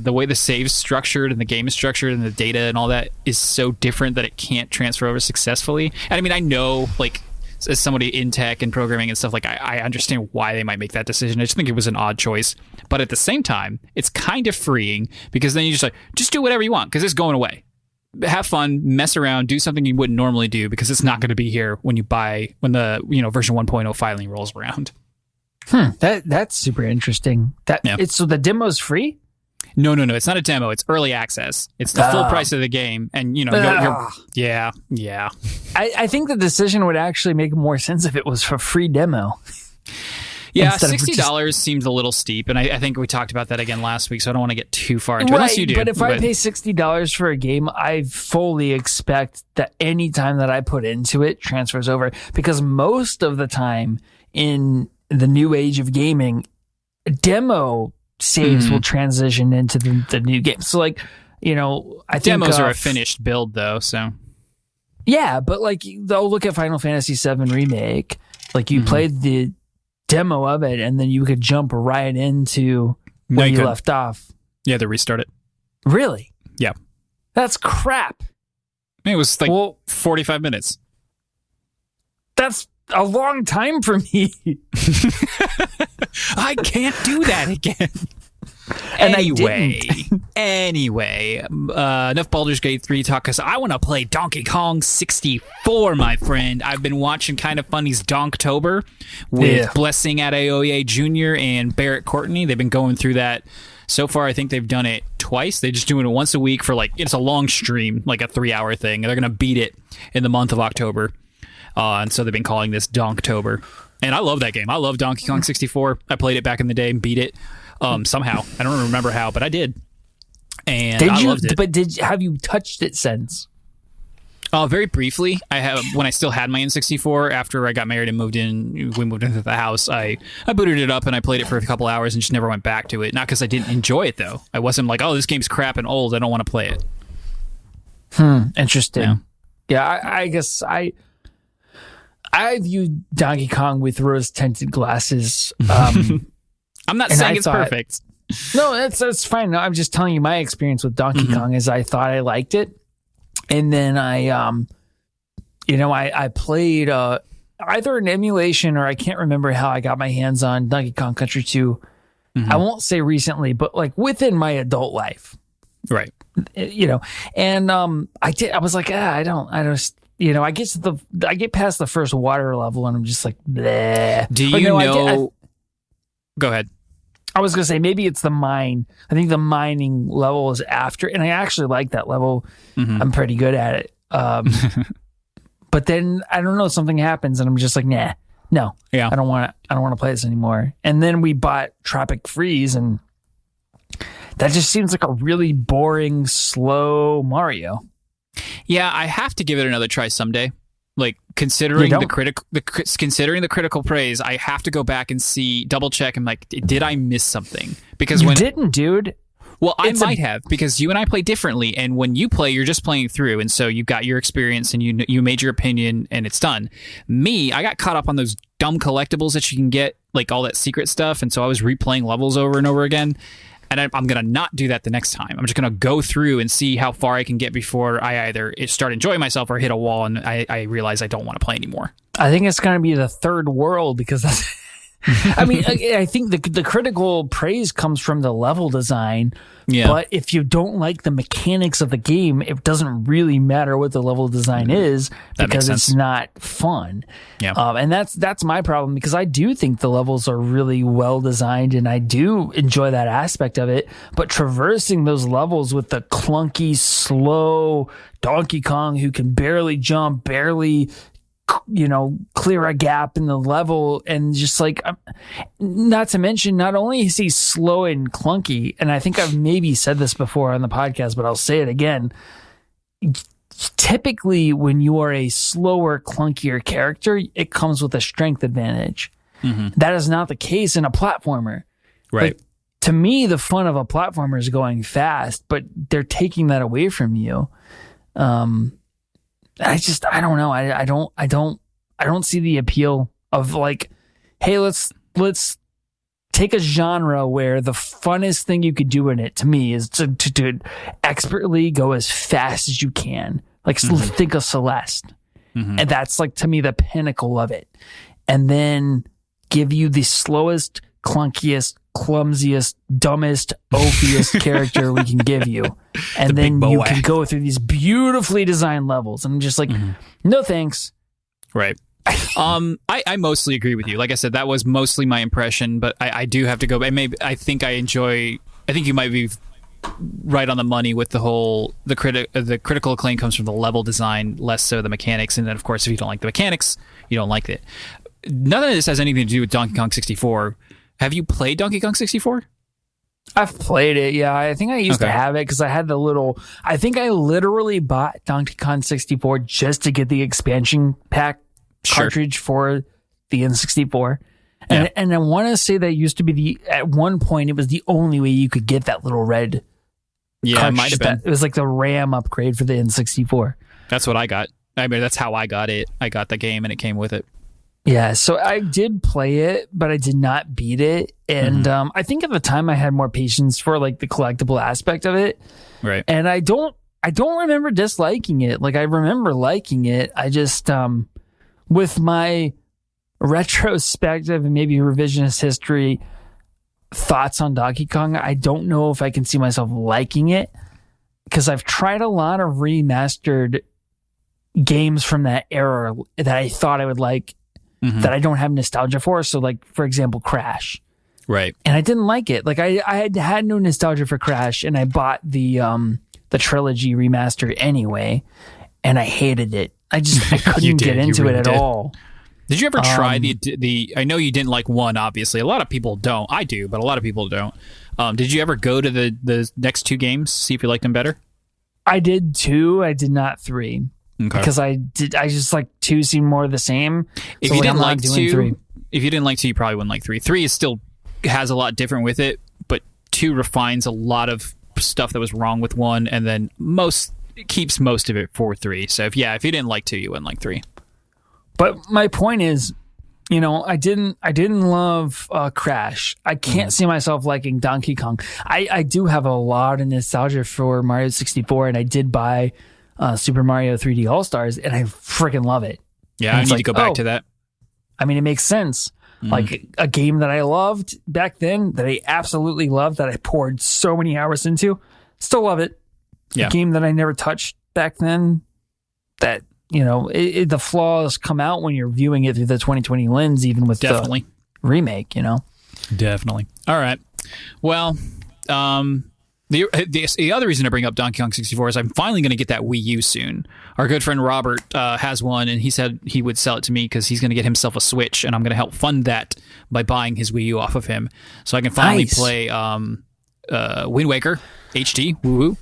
the way the save's structured and the game is structured and the data and all that is so different that it can't transfer over successfully. And I mean, I know, like, as somebody in tech and programming and stuff, like I understand why they might make that decision. I just think it was an odd choice. But at the same time, it's kind of freeing because then you just do whatever you want because it's going away. Have fun, mess around, do something you wouldn't normally do because it's not going to be here when the version 1.0 filing rolls around. That's super interesting. So the demo's free? No. It's not a demo. It's early access. It's the full price of the game. And, yeah. I think the decision would actually make more sense if it was for free demo. Yeah, instead of $60 seems a little steep, and I think we talked about that again last week, so I don't want to get too far into it. Unless you do. But if I pay $60 for a game, I fully expect that any time that I put into it transfers over, because most of the time in the new age of gaming, demo saves will transition into the new game. So, like, you know, I think demos are a finished build, though, so... Yeah, but, like, they'll look at Final Fantasy VII Remake. Like, you played the demo of it, and then you could jump right into where you left off. Yeah, they restart it. Really? Yeah. That's crap. It was like 45 minutes. That's a long time for me. I can't do that again. And Anyway, enough Baldur's Gate 3 talk, because I want to play Donkey Kong 64, my friend. I've been watching Kind of Funny's Donktober with Blessing Adeoye Jr. and Barrett Courtney. They've been going through that. So far, I think they've done it twice. They're just doing it once a week for, like, it's a long stream, like a 3-hour thing. And they're going to beat it in the month of October. And so they've been calling this Donktober. And I love that game. I love Donkey Kong 64. I played it back in the day and beat it. Somehow. I don't remember how, but I did. And I loved it. But have you touched it since? Very briefly. I have, when I still had my N64 after I got married and we moved into the house. I booted it up and I played it for a couple hours and just never went back to it. Not because I didn't enjoy it, though. I wasn't like, oh, this game's crap and old, I don't want to play it. Interesting. Yeah, I guess I view Donkey Kong with rose-tinted glasses. I'm not saying it's perfect. No, that's fine. No, I'm just telling you my experience with Donkey Kong is I thought I liked it. And then I played either an emulation or I can't remember how I got my hands on Donkey Kong Country 2. I won't say recently, but like within my adult life. Right. You know, and I was like, I get past the first water level and I'm just like, bleh. Do you know? Go ahead. I was going to say, maybe it's the mine. I think the mining level is after, and I actually like that level. I'm pretty good at it. But then, I don't know, something happens, and I'm just like, no. Yeah. I don't want to play this anymore. And then we bought Tropic Freeze, and that just seems like a really boring, slow Mario. Yeah, I have to give it another try someday. Like, considering the critical praise, I have to go back and double check. And like, did I miss something? Because you didn't, dude. Well, I might have, because you and I play differently. And when you play, you're just playing through, and so you got your experience and you made your opinion, and it's done. Me, I got caught up on those dumb collectibles that you can get, like all that secret stuff, and so I was replaying levels over and over again. And I'm going to not do that the next time. I'm just going to go through and see how far I can get before I either start enjoying myself or hit a wall and I realize I don't want to play anymore. I think it's going to be the third world, because that's... I mean, I think the critical praise comes from the level design. Yeah. But if you don't like the mechanics of the game, it doesn't really matter what the level design is, because it's not fun. Yeah. And that's my problem, because I do think the levels are really well designed and I do enjoy that aspect of it. But traversing those levels with the clunky, slow Donkey Kong who can barely jump, barely clear a gap in the level, and just like, not to mention, not only is he slow and clunky, and I think I've maybe said this before on the podcast, but I'll say it again. Typically, when you are a slower, clunkier character, it comes with a strength advantage. That is not the case in a platformer. Right. Like, to me, the fun of a platformer is going fast, but they're taking that away from you. I don't know. I don't see the appeal of like, hey, let's take a genre where the funnest thing you could do in it, to me, is to expertly go as fast as you can. Like, think of Celeste. And that's like, to me, the pinnacle of it. And then give you the slowest, clunkiest, clumsiest, dumbest, oafiest character we can give you. And then you can go through these beautifully designed levels. And I'm just like, no thanks. Right. I mostly agree with you. Like I said, that was mostly my impression, but I do have to go. I think you might be right on the money with the critical acclaim comes from the level design, less so the mechanics. And then, of course, if you don't like the mechanics, you don't like it. none of this has anything to do with Donkey Kong 64. Have you played Donkey Kong 64? I've played it, yeah. I think I used to have it because I had the little... I think I literally bought Donkey Kong 64 just to get the expansion pack cartridge for the N64. And I want to say that used to be at one point, it was the only way you could get that little red cartridge. It might have been. It was like the RAM upgrade for the N64. That's what I got. I mean, that's how I got it. I got the game and it came with it. Yeah, so I did play it, but I did not beat it. And I think at the time I had more patience for like the collectible aspect of it. Right. And I don't remember disliking it. Like I remember liking it. I just with my retrospective and maybe revisionist history thoughts on Donkey Kong, I don't know if I can see myself liking it because I've tried a lot of remastered games from that era that I thought I would like. That I don't have nostalgia for. So like, for example, Crash. Right. And I didn't like it. Like I had no nostalgia for Crash and I bought the trilogy remaster anyway. And I hated it. I couldn't get into it at all. Did you ever try the, I know you didn't like 1, obviously. A lot of people don't. I do, but a lot of people don't. Did you ever go to the next 2 games, see if you liked them better? I did 2. I did not 3. Okay. Because I just like 2 seemed more the same. If you didn't like 2, if you didn't like 2, you probably wouldn't like 3. 3 is still has a lot different with it, but 2 refines a lot of stuff that was wrong with 1, and then keeps most of it for 3. So if you didn't like 2, you wouldn't like 3. But my point is, I didn't love Crash. I can't see myself liking Donkey Kong. I do have a lot of nostalgia for Mario 64, and I did buy Super Mario 3D All-Stars, and I freaking love it. Yeah, I need to go back to that. I mean, it makes sense. Like a game that I loved back then, that I absolutely loved, that I poured so many hours into, still love it. Yeah. A game that I never touched back then, that, the flaws come out when you're viewing it through the 2020 lens, even with the remake, Definitely. All right. Well, the other reason to bring up Donkey Kong 64 is I'm finally going to get that Wii U soon. Our good friend Robert has one, and he said he would sell it to me because he's going to get himself a Switch, and I'm going to help fund that by buying his Wii U off of him, so I can finally play Wind Waker HD, woo-woo.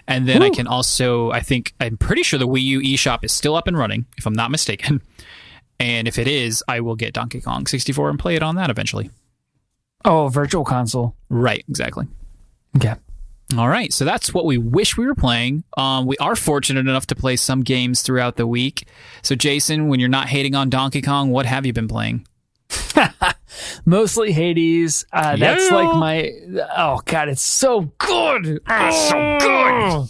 And then I can also, I'm pretty sure the Wii U eShop is still up and running, if I'm not mistaken. And if it is, I will get Donkey Kong 64 and play it on that eventually. Oh, virtual console. Right, exactly. Okay. All right, so that's what we wish we were playing. We are fortunate enough to play some games throughout the week. So, Jason, when you're not hating on Donkey Kong, what have you been playing? Mostly Hades. That's like my... Oh, God, it's so good. It's so good.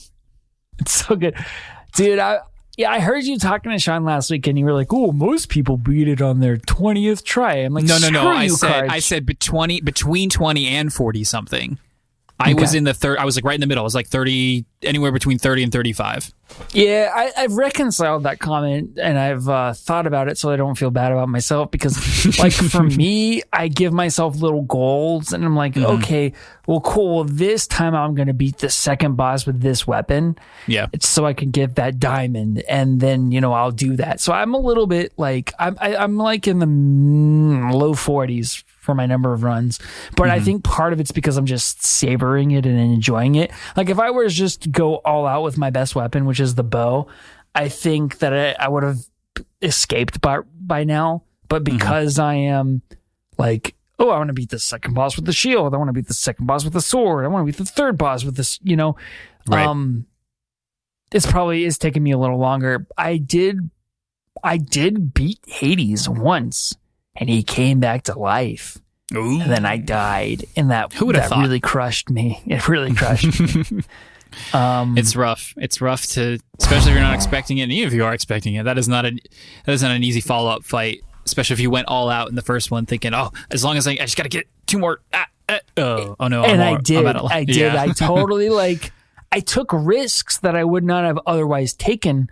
It's so good. Dude, I heard you talking to Sean last week, and you were like, "Oh, most people beat it on their 20th try." I'm like, no. I said between 20 and 40 something. I was in the third. I was like right in the middle. I was like 30, anywhere between 30 and 35. Yeah, I've reconciled that comment, and I've thought about it so I don't feel bad about myself, because like for me, I give myself little goals, and I'm like, okay, well, cool. This time I'm going to beat the second boss with this weapon. Yeah, it's so I can get that diamond, and then I'll do that. So I'm a little bit like I'm like in the low 40s for my number of runs, but I think part of it's because I'm just savoring it and enjoying it. Like if I were just to go all out with my best weapon, which is the bow, I think that I would have escaped by now. But because I am like, oh, I want to beat the second boss with the shield, I want to beat the second boss with the sword, I want to beat the third boss with this, right. It's taking me a little longer. I did beat Hades once, and he came back to life. Ooh. And then I died, and that really crushed me. It really crushed me. It's rough. It's rough to, especially if you're not expecting it, and even if you are expecting it, that is not an easy follow-up fight, especially if you went all out in the first one thinking, oh, as long as I just got to get 2 more. Oh no. And I did. I totally I took risks that I would not have otherwise taken,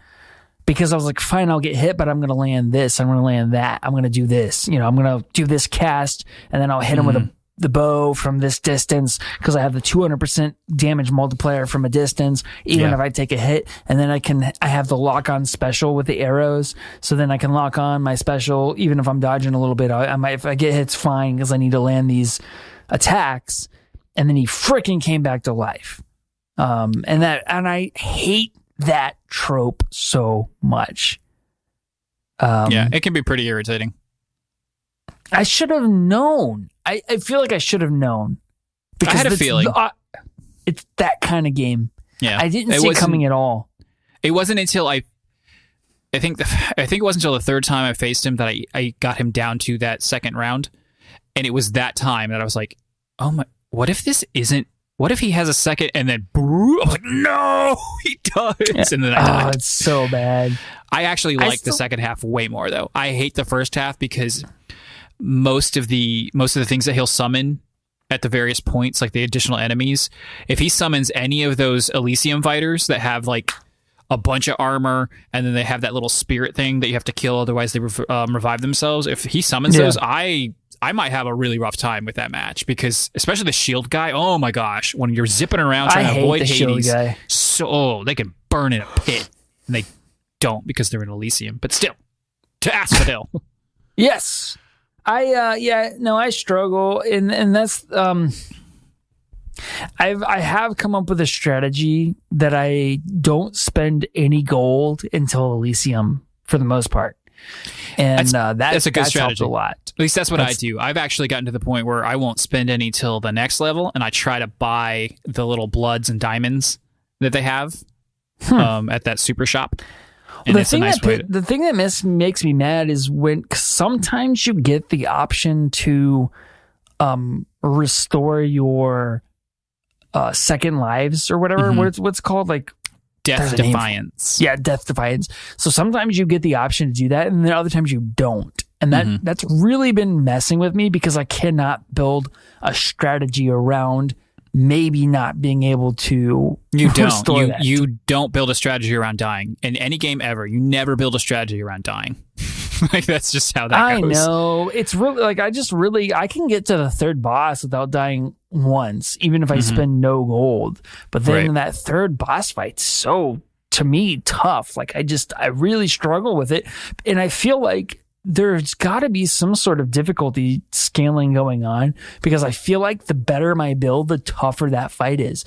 because I was like, fine, I'll get hit, but I'm going to land this. I'm going to land that. I'm going to do this. I'm going to do this cast, and then I'll hit him with the bow from this distance because I have the 200% damage multiplier from a distance, even if I take a hit. And then I have the lock on special with the arrows. So then I can lock on my special, even if I'm dodging a little bit. I might, if I get hits, fine, because I need to land these attacks. And then he freaking came back to life. And I hate that trope so much. It can be pretty irritating. I should have known. I feel like I should have known. Because I had a feeling. It's that kind of game. Yeah. I didn't see it coming at all. It wasn't until I think it wasn't until the third time I faced him that I got him down to that second round. And it was that time that I was like, oh my, what if he has a second and then I was like, no, he does. Yeah. And then I died. Oh, it's so bad. I actually like the second half way more though. I hate the first half because most of the things that he'll summon at the various points, like the additional enemies, if he summons any of those Elysium fighters that have like a bunch of armor and then they have that little spirit thing that you have to kill, otherwise they revive themselves. If he summons those, I might have a really rough time with that match because especially the shield guy. Oh my gosh, when you're zipping around trying to avoid Hades, so they can burn in a pit, and they don't because they're in Elysium. But still, to Asphodel. Yes. I struggle, and that's I have come up with a strategy that I don't spend any gold until Elysium for the most part, and that's a good strategy. A lot. At least that's what I do. I've actually gotten to the point where I won't spend any till the next level, and I try to buy the little bloods and diamonds that they have at that super shop. And the thing that makes me mad is when sometimes you get the option to restore your second lives or whatever. What's called like Death Defiance. Yeah, Death Defiance. So sometimes you get the option to do that, and then other times you don't. And that's really been messing with me because I cannot build a strategy around maybe not being able to restore that. You don't build a strategy around dying. In any game ever, you never build a strategy around dying. Like, that's just how that goes. I know. It's really, like, I can get to the third boss without dying once, even if I spend no gold. But then that third boss fight's so, to me, tough. Like, I really struggle with it. And I feel like there's got to be some sort of difficulty scaling going on because I feel like the better my build, the tougher that fight is.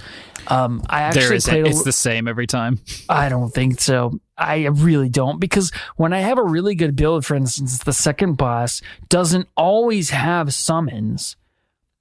It's the same every time. I don't think so. I really don't, because when I have a really good build, for instance, the second boss doesn't always have summons.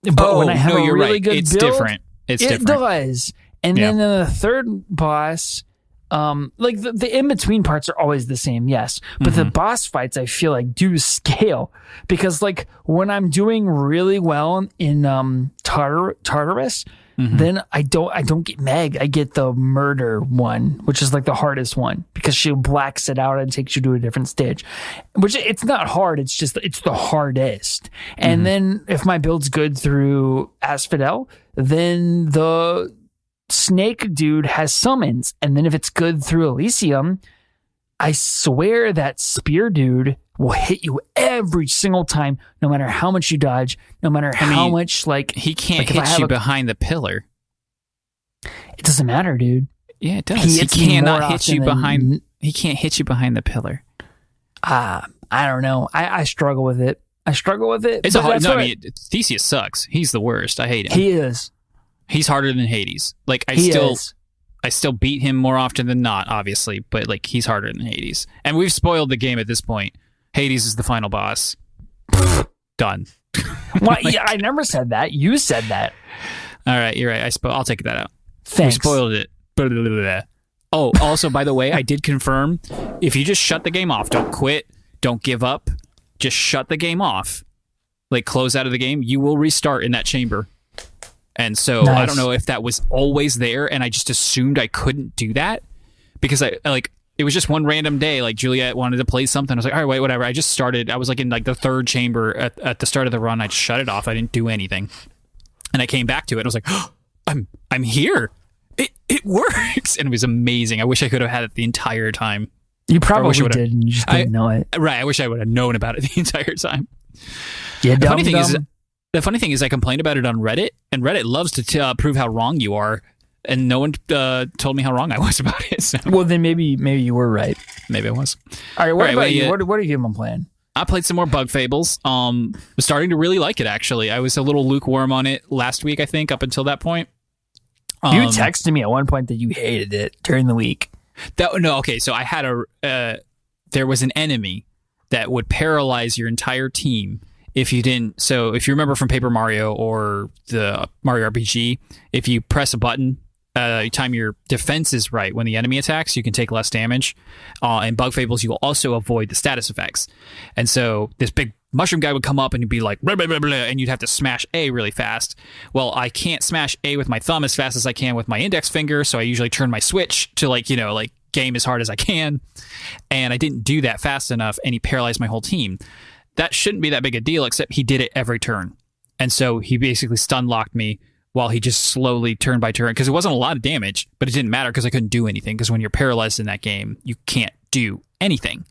But when I have a really good it's build, different. It does. And then the third boss, like the in-between parts are always the same, yes. But the boss fights, I feel like, do scale. Because, like, when I'm doing really well in Tartarus, then I don't get Meg. I get the murder one, which is like the hardest one, because she blacks it out and takes you to a different stage. Which, it's not hard, it's the hardest. And then if my build's good through Asphodel, then the snake dude has summons, and then if it's good through Elysium, I swear that spear dude will hit you every single time, no matter how much you dodge, no matter how much, like, he can't hit you behind the pillar. It doesn't matter, dude. Yeah, it does. He cannot hit you behind. He can't hit you behind the pillar. I don't know. I struggle with it. It's Theseus sucks. He's the worst. I hate him. He is. He's harder than Hades. Like, I still beat him more often than not, obviously, but, like, he's harder than Hades. And we've spoiled the game at this point. Hades is the final boss. Done. Well, yeah, I never said that. You said that. All right, you're right. I'll take that out. Thanks. We spoiled it. Blah, blah, blah, blah. Oh, also, by the way, I did confirm, if you just shut the game off, don't quit, don't give up, just shut the game off, like, close out of the game, you will restart in that chamber. And so nice. I don't know if that was always there, and I just assumed I couldn't do that because it was just one random day. Like, Juliet wanted to play something. I was like, all right, wait, whatever. I just started. I was like in like the third chamber at the start of the run. I shut it off. I didn't do anything, and I came back to it. And I was like, oh, I'm here. It works, and it was amazing. I wish I could have had it the entire time. You probably did, and you just didn't know it. Right. I wish I would have known about it the entire time. Yeah, the funny thing is, the funny thing is I complained about it on Reddit, and Reddit loves to prove how wrong you are, and no one told me how wrong I was about it. So. Well, then maybe you were right. Maybe I was. All right, what about you? What are you playing? I played some more Bug Fables. Was starting to really like it, actually. I was a little lukewarm on it last week, I think, up until that point. You texted me at one point that you hated it during the week. Okay, so I had there was an enemy that would paralyze your entire team if you didn't. So if you remember from Paper Mario or the Mario RPG, if you press a button, time your defense is right when the enemy attacks, you can take less damage. In Bug Fables, you will also avoid the status effects. And so this big mushroom guy would come up and you'd be like, blah, blah, blah, blah, and you'd have to smash A really fast. Well, I can't smash A with my thumb as fast as I can with my index finger, so I usually turn my switch to game as hard as I can. And I didn't do that fast enough, and he paralyzed my whole team. That shouldn't be that big a deal, except he did it every turn. And so he basically stun locked me while he just slowly turn by turn, because it wasn't a lot of damage, but it didn't matter because I couldn't do anything, because when you're paralyzed in that game, you can't do anything.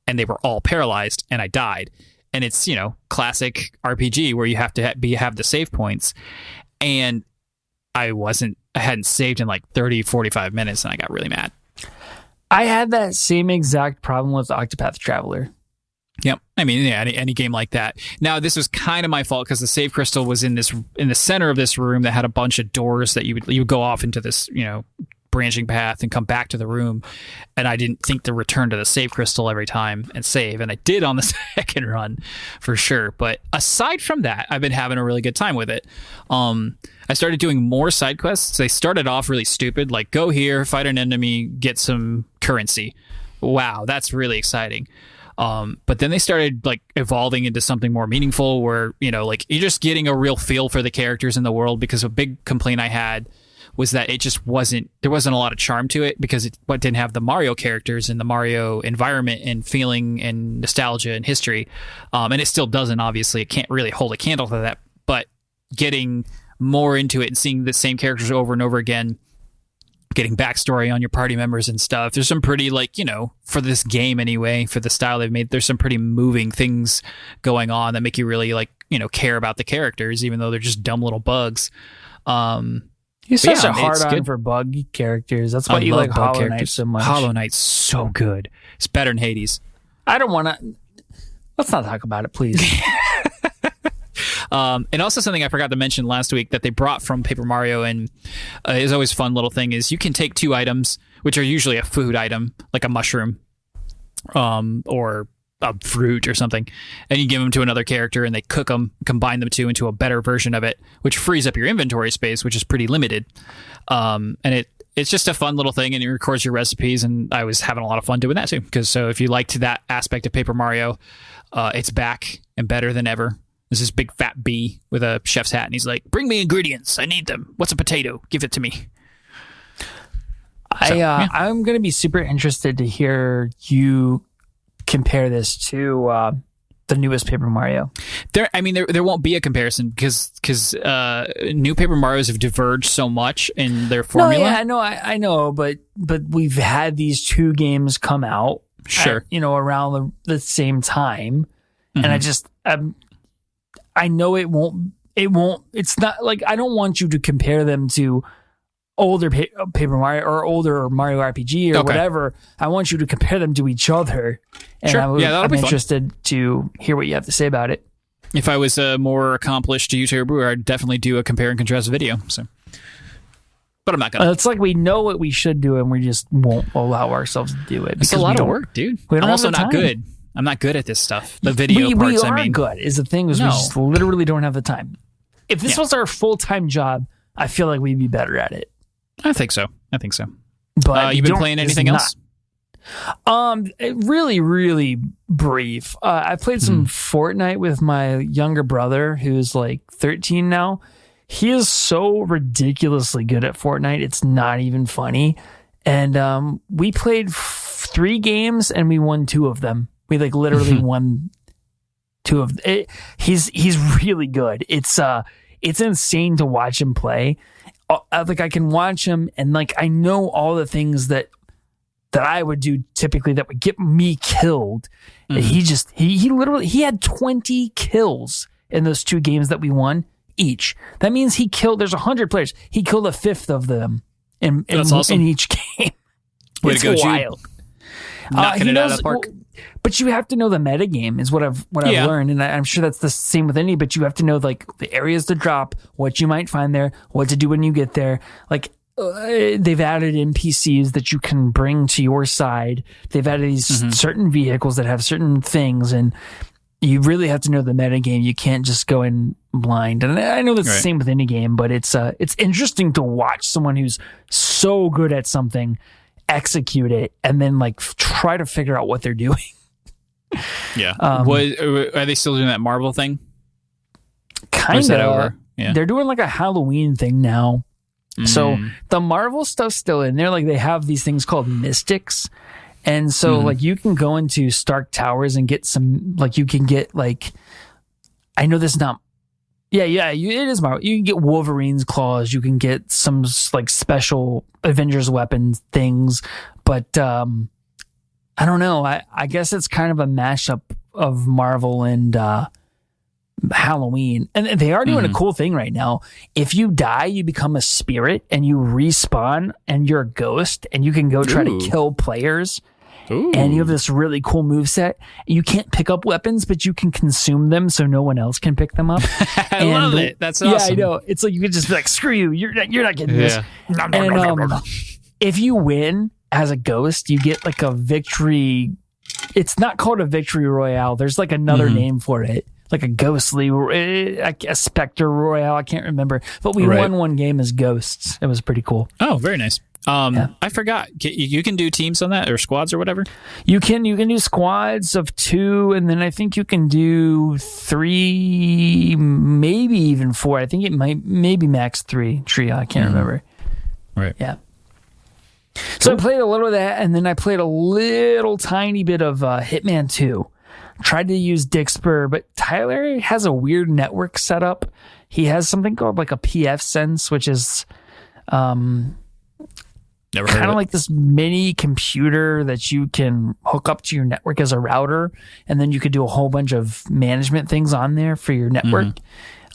And they were all paralyzed, and I died. And it's, classic RPG where you have to have the save points. And I hadn't saved in 30, 45 minutes, and I got really mad. I had that same exact problem with Octopath Traveler. Yep. I mean, yeah, any game like that. Now, this was kind of my fault because the save crystal was in the center of this room that had a bunch of doors that you would go off into this, branching path and come back to the room. And I didn't think to return to the save crystal every time and save. And I did on the second run for sure. But aside from that, I've been having a really good time with it. I started doing more side quests. They started off really stupid, like go here, fight an enemy, get some currency. Wow, that's really exciting. But then they started evolving into something more meaningful where, you're just getting a real feel for the characters in the world, because a big complaint I had was that there wasn't a lot of charm to it because it didn't have the Mario characters and the Mario environment and feeling and nostalgia and history. And it still doesn't, obviously. It can't really hold a candle to that, but getting more into it and seeing the same characters over and over again, getting backstory on your party members and stuff. There's some pretty, for this game anyway, for the style they've made, there's some pretty moving things going on that make you really, care about the characters, even though they're just dumb little bugs. You're such a hard-on for bug characters. That's why you like Hollow Knight so much. Hollow Knight's so good. It's better than Hades. I don't want to... Let's not talk about it, please. And also something I forgot to mention last week that they brought from Paper Mario, and is always a fun little thing, is you can take two items, which are usually a food item, like a mushroom or a fruit or something, and you give them to another character and they cook them, combine them two into a better version of it, which frees up your inventory space, which is pretty limited. And it's just a fun little thing, and it records your recipes, and I was having a lot of fun doing that too. So if you liked that aspect of Paper Mario, it's back and better than ever. There's this big fat bee with a chef's hat, and he's like, bring me ingredients. I need them. What's a potato? Give it to me. I'm going to be super interested to hear you compare this to the newest Paper Mario. There won't be a comparison because new Paper Marios have diverged so much in their formula. No, I know, but we've had these two games come out, sure, around the same time, and I just I know it won't. It's not like, I don't want you to compare them to older Paper Mario or older Mario RPG or whatever. I want you to compare them to each other. And sure. I'm interested to hear what you have to say about it. If I was a more accomplished YouTuber, I'd definitely do a compare and contrast video. So, but I'm not gonna. It's like we know what we should do, and we just won't allow ourselves to do it. It's a lot of work, dude. I'm also not good. I'm not good at this stuff. The video parts, we are good. Is the thing is we just literally don't have the time. If this was our full-time job, I feel like we'd be better at it. I think so. But you've been playing anything else? Really, really brief. I played some Fortnite with my younger brother, who's 13 now. He is so ridiculously good at Fortnite. It's not even funny. And we played 3 games, and we won 2 of them. We literally won 2 of them. He's really good. It's insane to watch him play. I can watch him, and I know all the things that I would do typically that would get me killed. Mm-hmm. He literally had 20 kills in those 2 games that we won each. That means there's 100 players. He killed a fifth of them in each game. Way it's to go, wild. Knocking it out of the park. But you have to know the metagame is what I've learned, and I'm sure that's the same with any. But you have to know like the areas to drop, what you might find there, what to do when you get there. Like they've added NPCs that you can bring to your side. They've added these certain vehicles that have certain things, and you really have to know the metagame. You can't just go in blind. And I know that's the same with any game, but it's interesting to watch someone who's so good at something execute it and then like try to figure out what they're doing. Yeah. Are they still doing that Marvel thing? Kind of. Yeah. They're doing like a Halloween thing now. So the Marvel stuff's still in there. Like they have these things called mystics. And so like you can go into Stark Towers and get some, like you can get like, I know this is not, it is Marvel. You can get Wolverine's claws. You can get some like special Avengers weapons things. But I don't know. I guess it's kind of a mashup of Marvel and Halloween. And they are doing a cool thing right now. If you die, you become a spirit and you respawn and you're a ghost and you can go try to kill players. Ooh. And you have this really cool moveset. You can't pick up weapons, but you can consume them so no one else can pick them up. I love it. That's awesome. Yeah, I know. It's like you could just be like, screw you. You're not getting this. And if you win as a ghost, you get like a victory. It's not called a victory royale. There's like another name for it. Like a ghostly, a specter royale. I can't remember. But we won one game as ghosts. It was pretty cool. Oh, very nice. I forgot. You can do teams on that or squads or whatever. You can do squads of 2, and then I think you can do 3, maybe even 4. I think it maybe max 3 trio. I can't remember. Right. Yeah. So I played a little of that, and then I played a little tiny bit of Hitman 2. Tried to use Dixper, but Tyler has a weird network setup. He has something called like a PF Sense, which is kind of like this mini computer that you can hook up to your network as a router, and then you could do a whole bunch of management things on there for your network,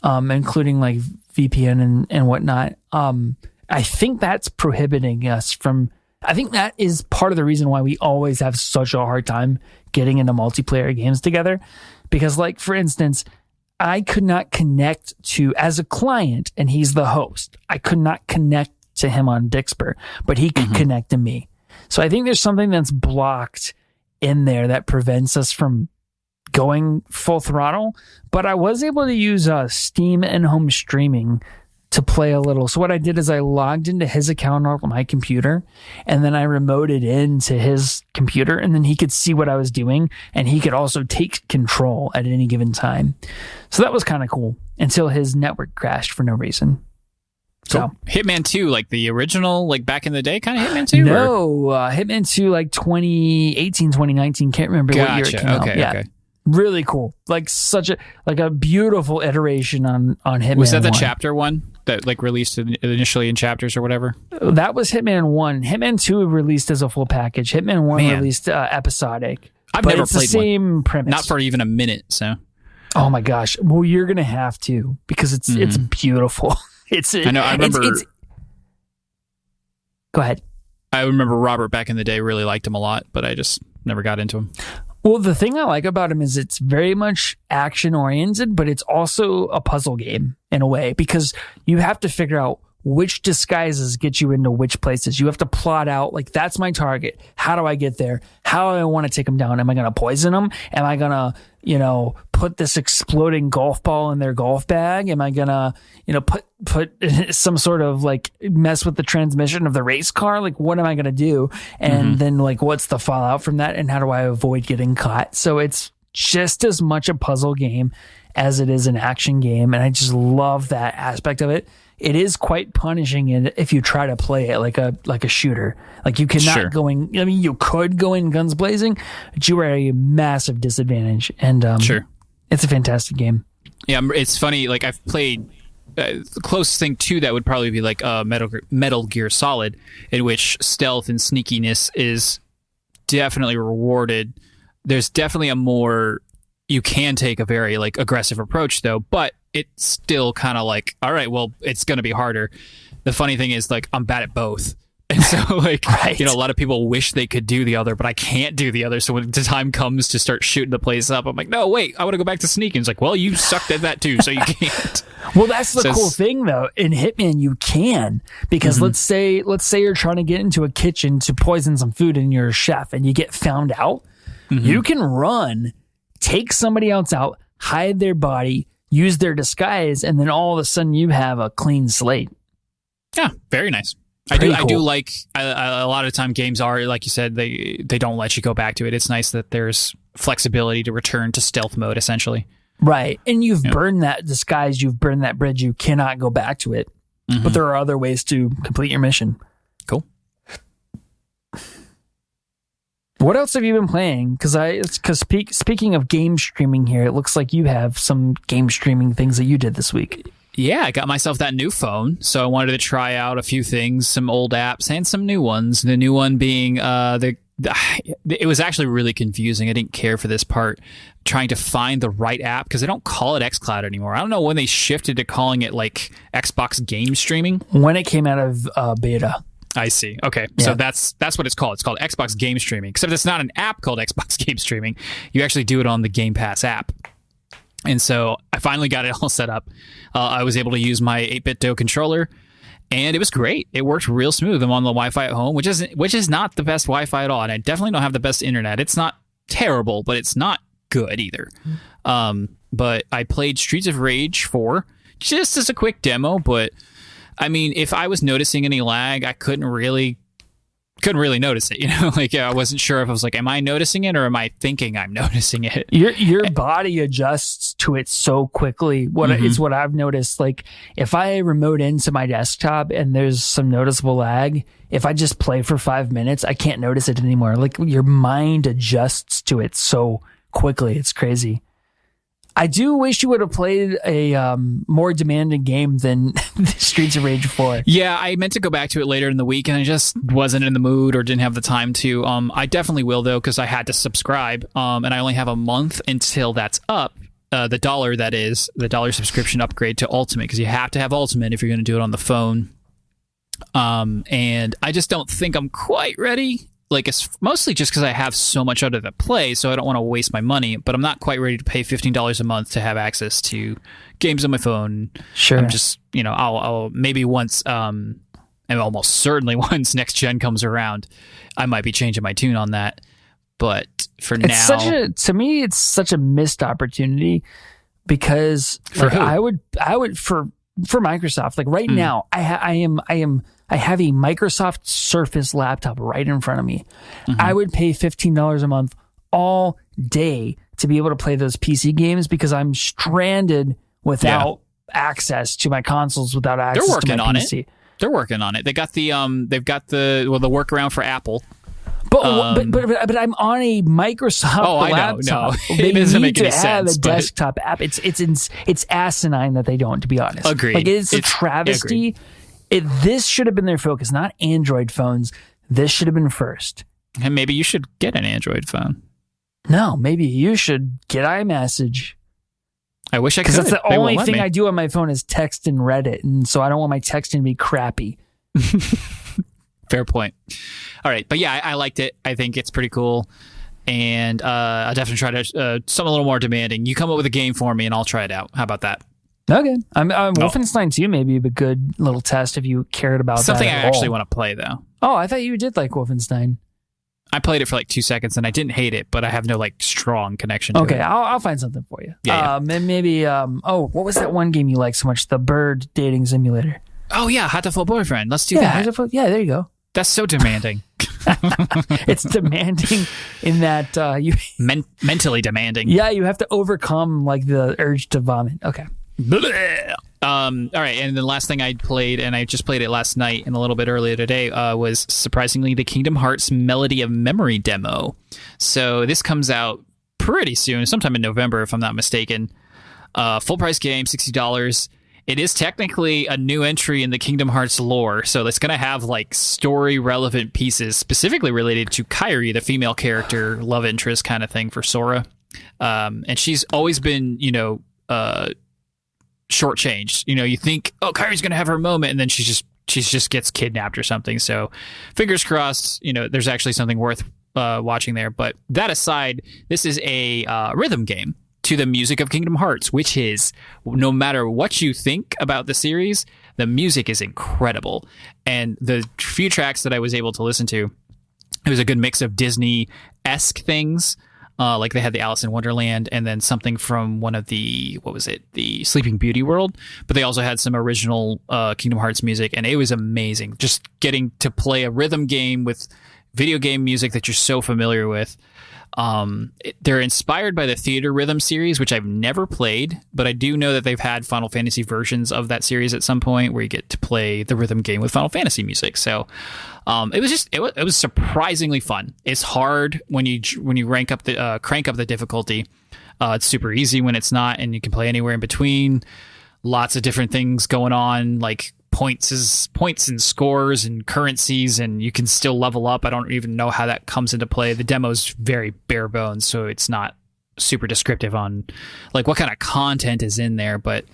including like VPN and whatnot. I think that's prohibiting us from. I think that is part of the reason why we always have such a hard time getting into multiplayer games together. Because, like, for instance, I could not connect to, as a client, and he's the host, I could not connect to him on Dixper, but he could connect to me. So I think there's something that's blocked in there that prevents us from going full throttle. But I was able to use Steam and home streaming to play a little. So what I did is I logged into his account on my computer, and then I remoted into his computer, and then he could see what I was doing, and he could also take control at any given time. So that was kind of cool until his network crashed for no reason. So Hitman 2, like the original, like back in the day kind of Hitman 2? No, Hitman 2 like 2018, 2019. Can't remember what year it came out. Yeah. Okay. Really cool. Like such a beautiful iteration on Hitman. Was that the 1. chapter one that like released initially in chapters or whatever? That was Hitman 1. Hitman 2 released as a full package. Hitman 1 released episodic. I've never it's played the same one. premise. Not for even a minute, so. Oh my gosh. Well, you're going to have to because it's beautiful. I know. I remember. Go ahead. I remember Robert back in the day really liked him a lot, but I just never got into him. Well, the thing I like about him is it's very much action oriented, but it's also a puzzle game in a way because you have to figure out which disguises get you into which places. You have to plot out, like, that's my target. How do I get there? How do I want to take them down? Am I going to poison them? Am I going to, put this exploding golf ball in their golf bag? Am I going to, put some sort of like mess with the transmission of the race car? Like, what am I going to do? And then like, what's the fallout from that? And how do I avoid getting caught? So it's just as much a puzzle game as it is an action game. And I just love that aspect of it. It is quite punishing if you try to play it like a shooter. Like you cannot go in. I mean, you could go in guns blazing, but you are at a massive disadvantage. And it's a fantastic game. Yeah, it's funny. Like I've played the closest thing to that would probably be like Metal Gear Solid, in which stealth and sneakiness is definitely rewarded. There's definitely a more you can take a very like aggressive approach though, but it's still kind of like, all right, well, it's going to be harder. The funny thing is like I'm bad at both. And so, like, Right. you know, a lot of people wish they could do the other, but I can't do the other. So when the time comes to start shooting the place up, I'm like, no, wait, I want to go back to sneaking. It's like, well, you sucked at that too, so you can't. Well, that's the So cool thing, though. In Hitman, you can, because let's say you're trying to get into a kitchen to poison some food and you're a chef and you get found out. You can run, take somebody else out, hide their body, use their disguise, and then all of a sudden you have a clean slate. Yeah, very nice. I do like a lot of the time games are, like you said, they don't let you go back to it. It's nice that there's flexibility to return to stealth mode, essentially. Right. And you've burned that disguise, you've burned that bridge, you cannot go back to it. But there are other ways to complete your mission. Cool. What else have you been playing? Because speaking of game streaming here, it looks like you have some game streaming things that you did this week. Yeah, I got myself that new phone, so I wanted to try out a few things, some old apps and some new ones. The new one being it was actually really confusing. I didn't care for this part, trying to find the right app because they don't call it xCloud anymore. I don't know when they shifted to calling it like Xbox game streaming. When it came out of beta. I see. Okay, Yeah. so that's what it's called. It's called Xbox Game Streaming, except it's not an app called Xbox Game Streaming. You actually do it on the Game Pass app. And so I finally got it all set up. I was able to use my 8-bit DO controller, and it was great. It worked real smooth. I'm on the Wi-Fi at home, which is not the best Wi-Fi at all, and I definitely don't have the best internet. It's not terrible, but it's not good either. But I played Streets of Rage 4 just as a quick demo, but I mean, if I was noticing any lag, I couldn't really notice it, you know? Like, I wasn't sure if I was like, am I noticing it or am I thinking I'm noticing it? Your body adjusts to it so quickly. It's what I've noticed. Like, if I remote into my desktop and there's some noticeable lag, if I just play for 5 minutes, I can't notice it anymore. Like, your mind adjusts to it so quickly. It's crazy. I do wish you would have played a more demanding game than Streets of Rage 4. Yeah, I meant to go back to it later in the week, and I just wasn't in the mood or didn't have the time to. I definitely will, though, because I had to subscribe, and I only have a month until that's up. The $1 subscription upgrade to Ultimate, because you have to have Ultimate if you're going to do it on the phone. And I just don't think I'm quite ready. Like, it's mostly just because I have so much other to play, so I don't want to waste my money, but I'm not quite ready to pay $15 a month to have access to games on my phone. Sure. I'm just, I'll maybe once, and almost certainly once next gen comes around, I might be changing my tune on that. But for now, to me, it's such a missed opportunity because For who? I would for Microsoft. Like right now, I have a Microsoft Surface laptop right in front of me. I would pay $15 a month all day to be able to play those PC games because I'm stranded without access to my consoles, without access to my PC. They're working on it. They got the the workaround for Apple. But I'm on a Microsoft laptop. No, They it doesn't need make to any have sense. a desktop app. It's asinine that they don't, to be honest. Agreed. Like, it's a travesty. This should have been their focus, not Android phones. This should have been first. And maybe you should get an Android phone. No, maybe you should get iMessage. I wish I could. Because that's the They only won't let thing me. I do on my phone is text and Reddit, and so I don't want my texting to be crappy. Fair point. All right, but yeah, I liked it. I think it's pretty cool, and I'll definitely try to something a little more demanding. You come up with a game for me, and I'll try it out. How about that? Okay. Wolfenstein 2 may be a good little test if you cared about Something that I at actually all. want to play though. Oh, I thought you did like Wolfenstein. I played it for like 2 seconds, and I didn't hate it, but I have no like strong connection to Okay, it. I'll find something for you. Yeah. And maybe, what was that one game you liked so much? The bird dating simulator. Oh yeah, Hot to Full Boyfriend. Let's do that. Yeah, there you go. That's so demanding. It's demanding in that you Mentally demanding. you have to overcome like the urge to vomit. Okay. All right, and the last thing I played, and I just played it last night and a little bit earlier today, was surprisingly the Kingdom Hearts Melody of Memory demo. So this comes out pretty soon, sometime in November, if I'm not mistaken. Full price game, $60. It is technically a new entry in the Kingdom Hearts lore, so it's going to have like story relevant pieces specifically related to Kairi, the female character, love interest kind of thing for Sora. And she's always been, shortchanged. You think, oh, Kyrie's going to have her moment, and then she just gets kidnapped or something. So fingers crossed, there's actually something worth watching there. But that aside, this is a rhythm game to the music of Kingdom Hearts, which is, no matter what you think about the series, the music is incredible. And the few tracks that I was able to listen to, it was a good mix of Disney-esque things. Like they had the Alice in Wonderland and then something from one of the Sleeping Beauty world. But they also had some original Kingdom Hearts music, and it was amazing. Just getting to play a rhythm game with video game music that you're so familiar with. They're inspired by the Theater Rhythm series, which I've never played, but I do know that they've had Final Fantasy versions of that series at some point where you get to play the rhythm game with Final Fantasy music. So it was surprisingly fun. It's hard when you crank up the difficulty. It's super easy when it's not, and you can play anywhere in between. Lots of different things going on, like points and scores and currencies, and you can still level up. I don't even know how that comes into play. The demo's very bare bones, so it's not super descriptive on like what kind of content is in there, but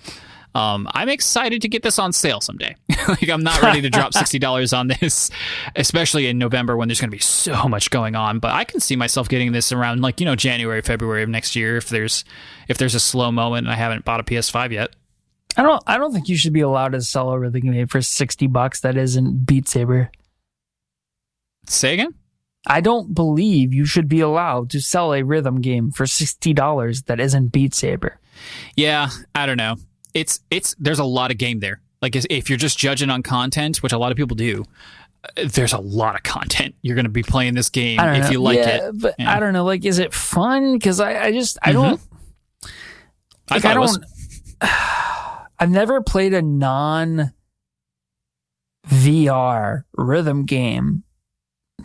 I'm excited to get this on sale someday. Like, I'm not ready to drop $60 on this, especially in November when there's going to be so much going on, but I can see myself getting this around January, February of next year if there's a slow moment and I haven't bought a PS5 yet. I don't think you should be allowed to sell a rhythm game for $60 that isn't Beat Saber. Say again? I don't believe you should be allowed to sell a rhythm game for $60 that isn't Beat Saber. Yeah, I don't know. There's a lot of game there. Like, if you're just judging on content, which a lot of people do, there's a lot of content. You're going to be playing this game if you like it. But yeah. I don't know. Like, is it fun? Because I don't. Like, I don't. I've never played a non-VR rhythm game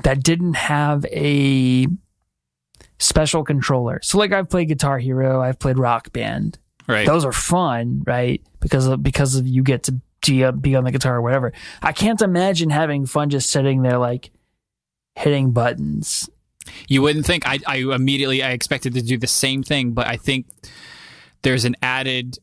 that didn't have a special controller. So, like, I've played Guitar Hero, I've played Rock Band. Right. Those are fun, right? Because of you get to be on the guitar or whatever. I can't imagine having fun just sitting there, like, hitting buttons. You wouldn't think. I expected to do the same thing, but I think there's an added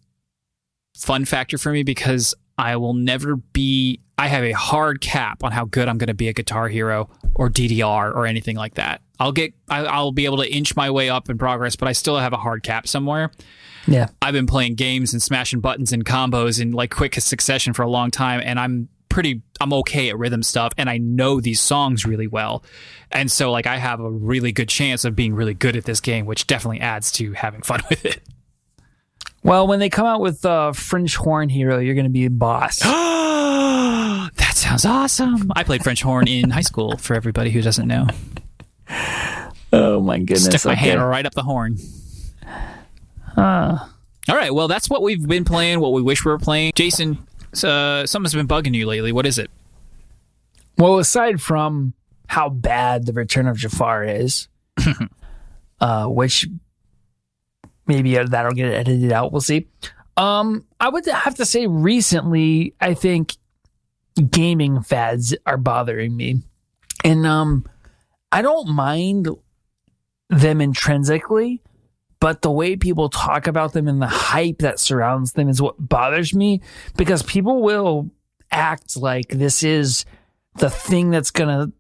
fun factor for me because I have a hard cap on how good I'm going to be at Guitar Hero or DDR or anything like that. I'll be able to inch my way up in progress, but I still have a hard cap somewhere. Yeah. I've been playing games and smashing buttons and combos in like quick succession for a long time, and I'm okay at rhythm stuff, and I know these songs really well. And so like I have a really good chance of being really good at this game, which definitely adds to having fun with it. Well, when they come out with French Horn Hero, you're going to be a boss. That sounds awesome. I played French Horn in high school, for everybody who doesn't know. Oh, my goodness. Stick my hand right up the horn. All right, well, that's what we've been playing, what we wish we were playing. Jason, something's been bugging you lately. What is it? Well, aside from how bad The Return of Jafar is, which... maybe that'll get edited out. We'll see. I would have to say recently, I think gaming fads are bothering me. And I don't mind them intrinsically, but the way people talk about them and the hype that surrounds them is what bothers me, because people will act like this is the thing that's going to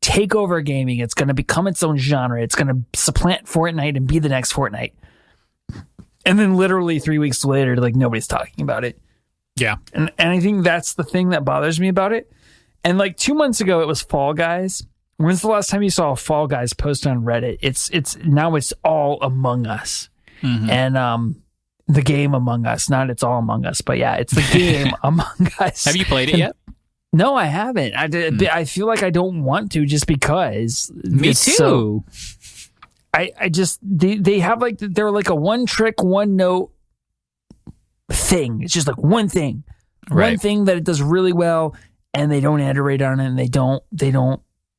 take over gaming. It's going to become its own genre. It's going to supplant Fortnite and be the next Fortnite. And then literally 3 weeks later, like, nobody's talking about it. Yeah. And I think that's the thing that bothers me about it. And like 2 months ago, it was Fall Guys. When's the last time you saw a Fall Guys post on Reddit? It's now it's all Among Us. Mm-hmm. And the game Among Us, not It's All Among Us, but yeah, it's the game Among Us. Have you played it yet? No, I haven't. I feel like I don't want to just because. Me too. I just they have like they're like a one trick, one note thing. It's just like one thing, right. One thing that it does really well, and they don't iterate on it, and they don't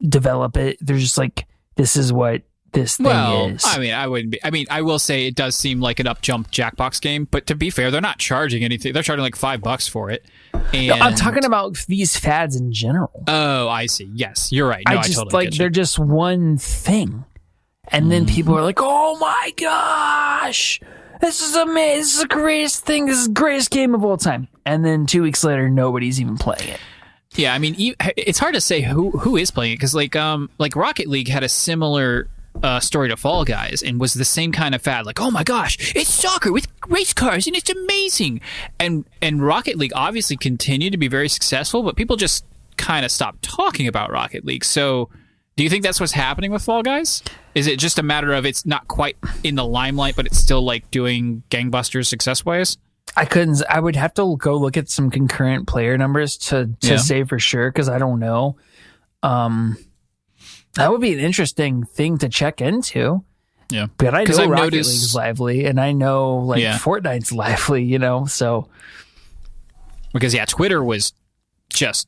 develop it. They're just like, this is what this thing is. I mean, I wouldn't be. I mean, I will say it does seem like an up jump Jackbox game, but to be fair, they're not charging anything. They're charging like $5 for it. And... No, I'm talking about these fads in general. Oh, I see. Yes, you're right. No, I just totally like get you. they're just one thing. And then people are like, "Oh my gosh, this is amazing! This is the greatest thing! This is the greatest game of all time!" And then 2 weeks later, nobody's even playing it. Yeah, I mean, it's hard to say who is playing it because, like Rocket League had a similar story to Fall Guys and was the same kind of fad. Like, oh my gosh, it's soccer with race cars and it's amazing. And Rocket League obviously continued to be very successful, but people just kind of stopped talking about Rocket League. So, do you think that's what's happening with Fall Guys? Is it just a matter of it's not quite in the limelight, but it's still like doing gangbusters success-wise? I would have to go look at some concurrent player numbers to say for sure, because I don't know. That would be an interesting thing to check into. Yeah. But I know Rocket League's lively, and I know Fortnite's lively, so. Because, Twitter was just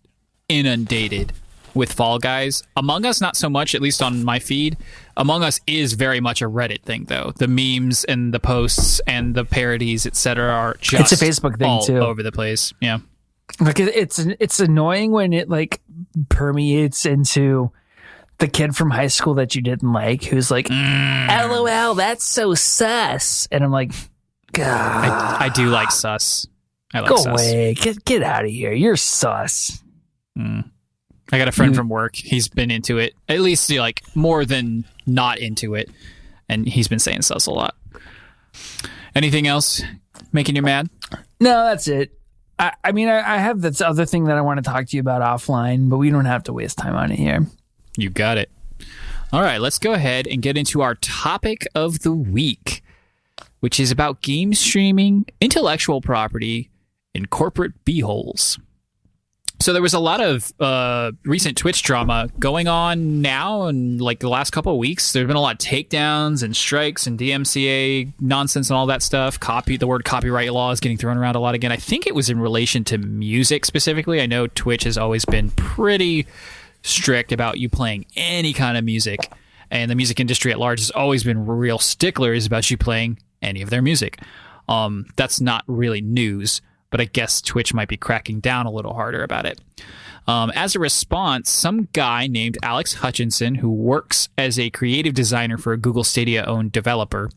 inundated with Fall Guys. Among Us, not so much, at least on my feed. Among Us is very much a Reddit thing, though. The memes and the posts and the parodies, etc., are just it's a Facebook thing all too, over the place. Yeah, like it's annoying when it permeates into the kid from high school that you didn't like, who's like, "LOL, that's so sus," and I'm like, God, I do like sus. I like go sus. away, get out of here. You're sus. I got a friend from work. He's been into it, at least more than not into it, and he's been saying sus a lot. Anything else making you mad? No, that's it. I mean, I have this other thing that I want to talk to you about offline, but we don't have to waste time on it here. You got it. All right, let's go ahead and get into our topic of the week, which is about game streaming, intellectual property, and corporate b-holes. So there was a lot of recent Twitch drama going on now, and the last couple of weeks, there's been a lot of takedowns and strikes and DMCA nonsense and all that stuff. The word copyright law is getting thrown around a lot again. I think it was in relation to music specifically. I know Twitch has always been pretty strict about you playing any kind of music, and the music industry at large has always been real sticklers about you playing any of their music. That's not really news, but I guess Twitch might be cracking down a little harder about it. As a response, some guy named Alex Hutchinson, who works as a creative designer for a Google Stadia-owned developer,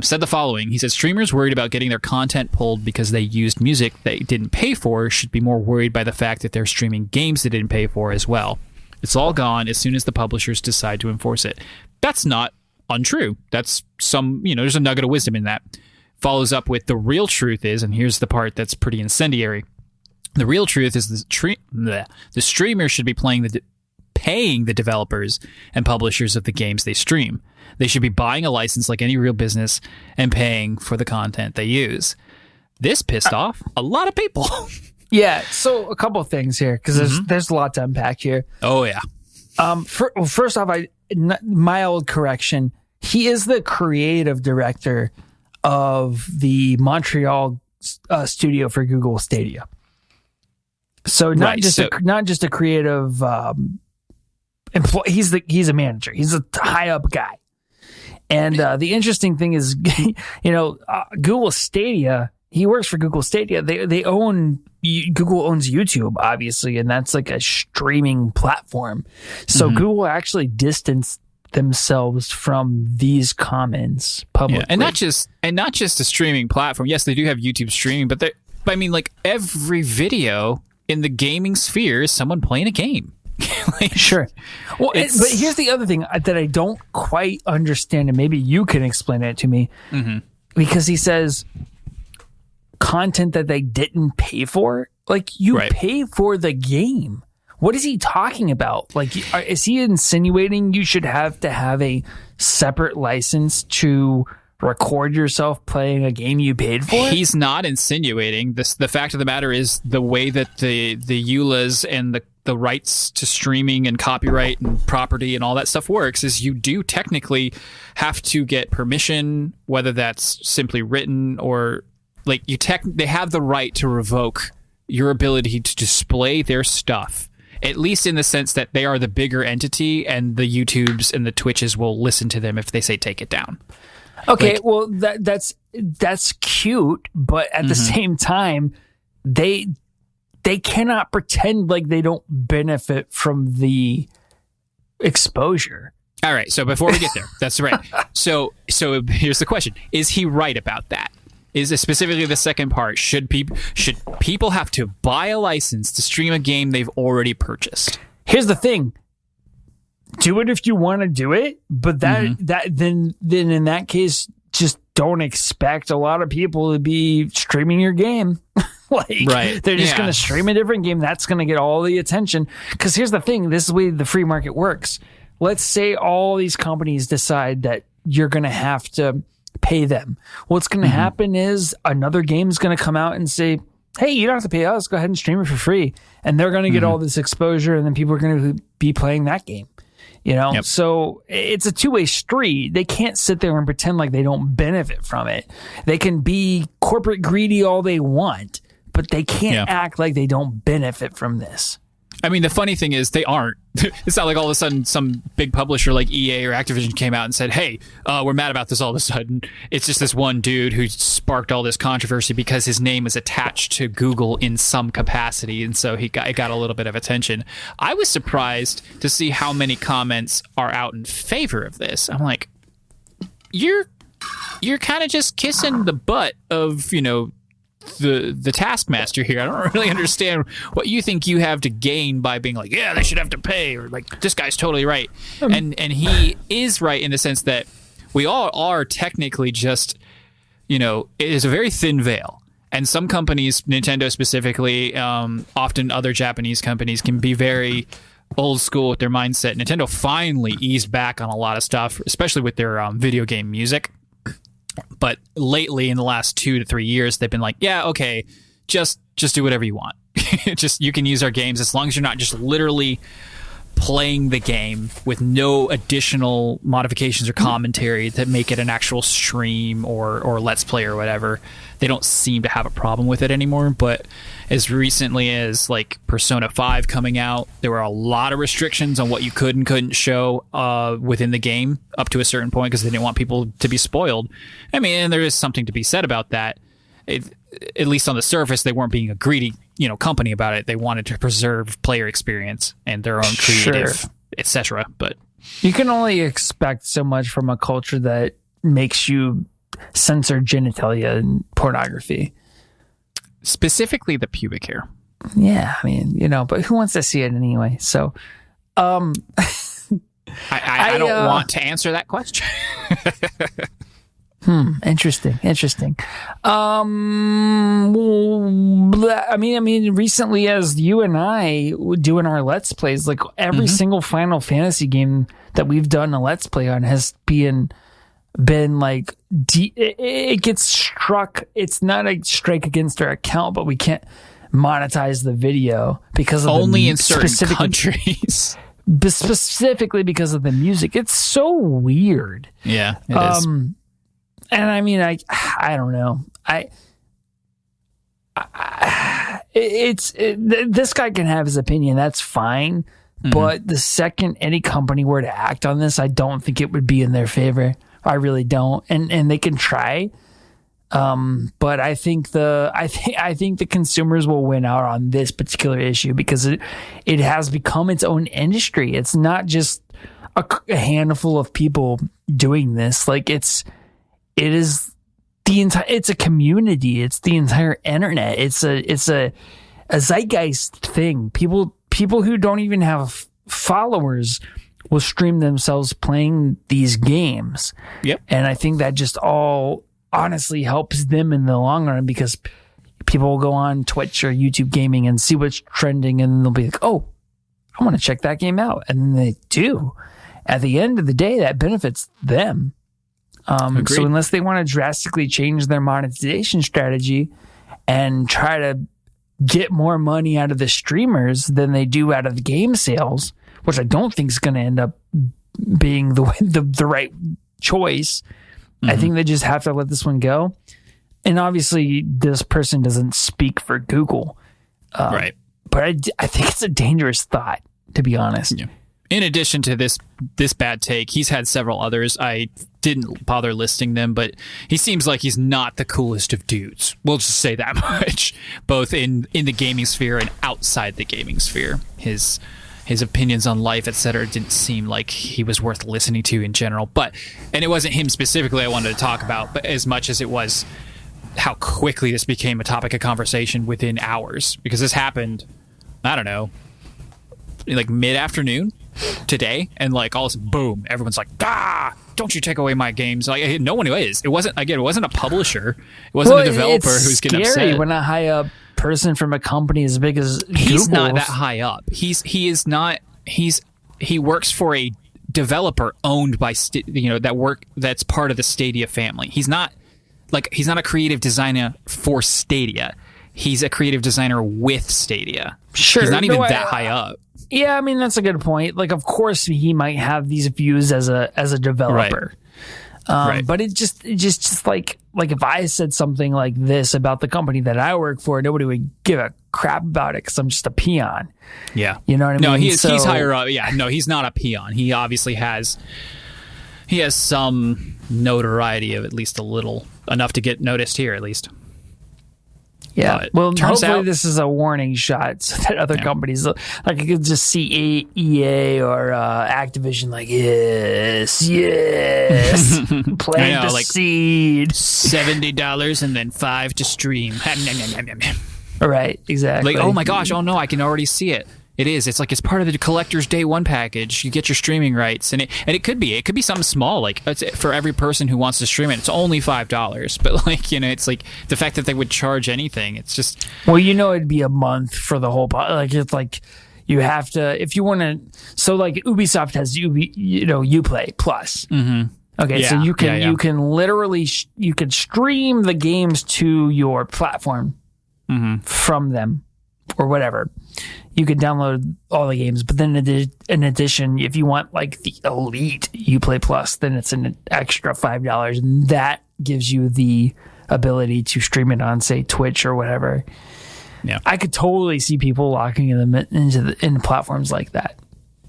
said the following. He said, streamers worried about getting their content pulled because they used music they didn't pay for should be more worried by the fact that they're streaming games they didn't pay for as well. It's all gone as soon as the publishers decide to enforce it. That's not untrue. That's there's a nugget of wisdom in that. Follows up with the real truth is, and here's the part that's pretty incendiary. The real truth is the streamer should be paying the developers and publishers of the games they stream. They should be buying a license like any real business and paying for the content they use. This pissed off a lot of people. Yeah, so a couple of things here, because there's a lot to unpack here. Oh, yeah. First off, mild correction. He is the creative director of the Montreal studio for Google Stadia. So not just a creative employee. He's a manager. He's a high up guy. And the interesting thing is, Google Stadia. He works for Google Stadia. Google owns YouTube, obviously, and that's like a streaming platform. So Google actually distanced themselves from these comments publicly. Yeah, and not just a streaming platform. Yes, they do have YouTube streaming, but every video in the gaming sphere is someone playing a game. Sure. Well, but here's the other thing that I don't quite understand, and maybe you can explain it to me. Because he says content that they didn't pay for. Pay for the game. What is he talking about? Is he insinuating you should have to have a separate license to record yourself playing a game you paid for? He's not insinuating. The fact of the matter is the way that the EULAs and the rights to streaming and copyright and property and all that stuff works is you do technically have to get permission, whether that's simply written or they have the right to revoke your ability to display their stuff. At least in the sense that they are the bigger entity and the YouTubes and the Twitches will listen to them if they say take it down. Okay, well that's cute, but at the same time, they cannot pretend like they don't benefit from the exposure. All right. So before we get there, that's right. So here's the question: is he right about that? Is it specifically the second part? Should people have to buy a license to stream a game they've already purchased? Here's the thing. Do it if you want to do it, but then in that case, just don't expect a lot of people to be streaming your game. They're just going to stream a different game. That's going to get all the attention. Because here's the thing. This is the way the free market works. Let's say all these companies decide that you're going to have to pay them. What's going to happen is another game is going to come out and say, hey, you don't have to pay us. Go ahead and stream it for free. And they're going to get all this exposure, and then people are going to be playing that game. So it's a two-way street. They can't sit there and pretend like they don't benefit from it. They can be corporate greedy all they want, but they can't act like they don't benefit from this. I mean, the funny thing is they aren't. It's not like all of a sudden some big publisher like EA or Activision came out and said, hey, we're mad about this all of a sudden. It's just this one dude who sparked all this controversy because his name is attached to Google in some capacity, and so it got a little bit of attention. I was surprised to see how many comments are out in favor of this. I'm like, you're kind of just kissing the butt of, the taskmaster here. I don't really understand what you think you have to gain by being like, yeah, they should have to pay, or like, this guy's totally right. And he is right in the sense that we all are technically just, it is a very thin veil. And some companies, Nintendo specifically, often other Japanese companies, can be very old school with their mindset. Nintendo finally eased back on a lot of stuff, especially with their video game music. But lately, in the last 2 to 3 years, they've been like, yeah, okay, just do whatever you want. You can use our games as long as you're not just literally playing the game with no additional modifications or commentary that make it an actual stream or let's play or whatever. They don't seem to have a problem with it anymore. But as recently as like Persona 5 coming out, there were a lot of restrictions on what you could and couldn't show within the game up to a certain point because they didn't want people to be spoiled. I mean, and there is something to be said about that. At least on the surface, they weren't being a greedy, company about it. They wanted to preserve player experience and their own creative, etc. But you can only expect so much from a culture that makes you censor genitalia and pornography. Specifically the pubic hair. Yeah, I mean, but who wants to see it anyway? So, I don't want to answer that question. Interesting. I mean, recently, as you and I doing our Let's Plays, like every single Final Fantasy game that we've done a Let's Play on has been like it gets struck. It's not a strike against our account, but we can't monetize the video because of only in certain countries. Specifically because of the music. It's so weird. Yeah, it is. And I mean, I don't know. This guy can have his opinion. That's fine. But the second any company were to act on this, I don't think it would be in their favor. I really don't. And they can try. But I think the consumers will win out on this particular issue because it has become its own industry. It's not just a handful of people doing this. Like it's a community. It's the entire internet. It's a zeitgeist thing. People who don't even have followers will stream themselves playing these games. Yep. And I think that just all honestly helps them in the long run because people will go on Twitch or YouTube gaming and see what's trending and they'll be like, oh, I want to check that game out. And then they do. At the end of the day, that benefits them. So unless they want to drastically change their monetization strategy and try to get more money out of the streamers than they do out of the game sales, which I don't think is going to end up being the right choice, I think they just have to let this one go. And obviously, this person doesn't speak for Google. Right. But I think it's a dangerous thought, to be honest. Yeah. In addition to this bad take, he's had several others. I didn't bother listing them, but he seems like he's not the coolest of dudes. We'll just say that much, both in the gaming sphere and outside the gaming sphere. His his opinions on life, etc., didn't seem like he was worth listening to in general. And it wasn't him specifically I wanted to talk about, but as much as it was how quickly this became a topic of conversation within hours, because this happened, I don't know, like mid-afternoon today, and like all of a sudden, boom, everyone's like, don't you take away my games. Like, no one is. It wasn't a publisher. It wasn't a developer who's getting upset. When a high up person from a company as big as he's Google's. not that high up. He works for a developer owned by that's part of the Stadia family. He's not a creative designer for Stadia. He's a creative designer with Stadia. Sure, he's not even that high up. Yeah, I mean, that's a good point. Like, of course, he might have these views as a developer. Right. But it just like if I said something like this about the company that I work for, nobody would give a crap about it because I'm just a peon. Yeah. You know what I mean? No, he's higher up. Yeah, no, he's not a peon. He obviously has some notoriety of at least a little, enough to get noticed here at least. Yeah, well, hopefully this is a warning shot so that other companies, like you could just see EA or Activision, like, yes, plant the seed. $70 and then $5 to stream. Right, exactly. Like, oh my gosh, oh no, I can already see it. It's like it's part of the collector's day one package. You get your streaming rights, and it could be something small, like for every person who wants to stream it, it's only $5. But like, it's like the fact that they would charge anything. It's just, well, it'd be a month for the whole. Like, it's like you have to, if you want to. So like Ubisoft has Uplay Plus. Mm-hmm. Okay, so you can literally you can stream the games to your platform from them or whatever. You could download all the games, but then in addition, if you want like the elite Uplay Plus, then it's an extra $5, and that gives you the ability to stream it on, say, Twitch or whatever. Yeah, I could totally see people locking them into platforms like that.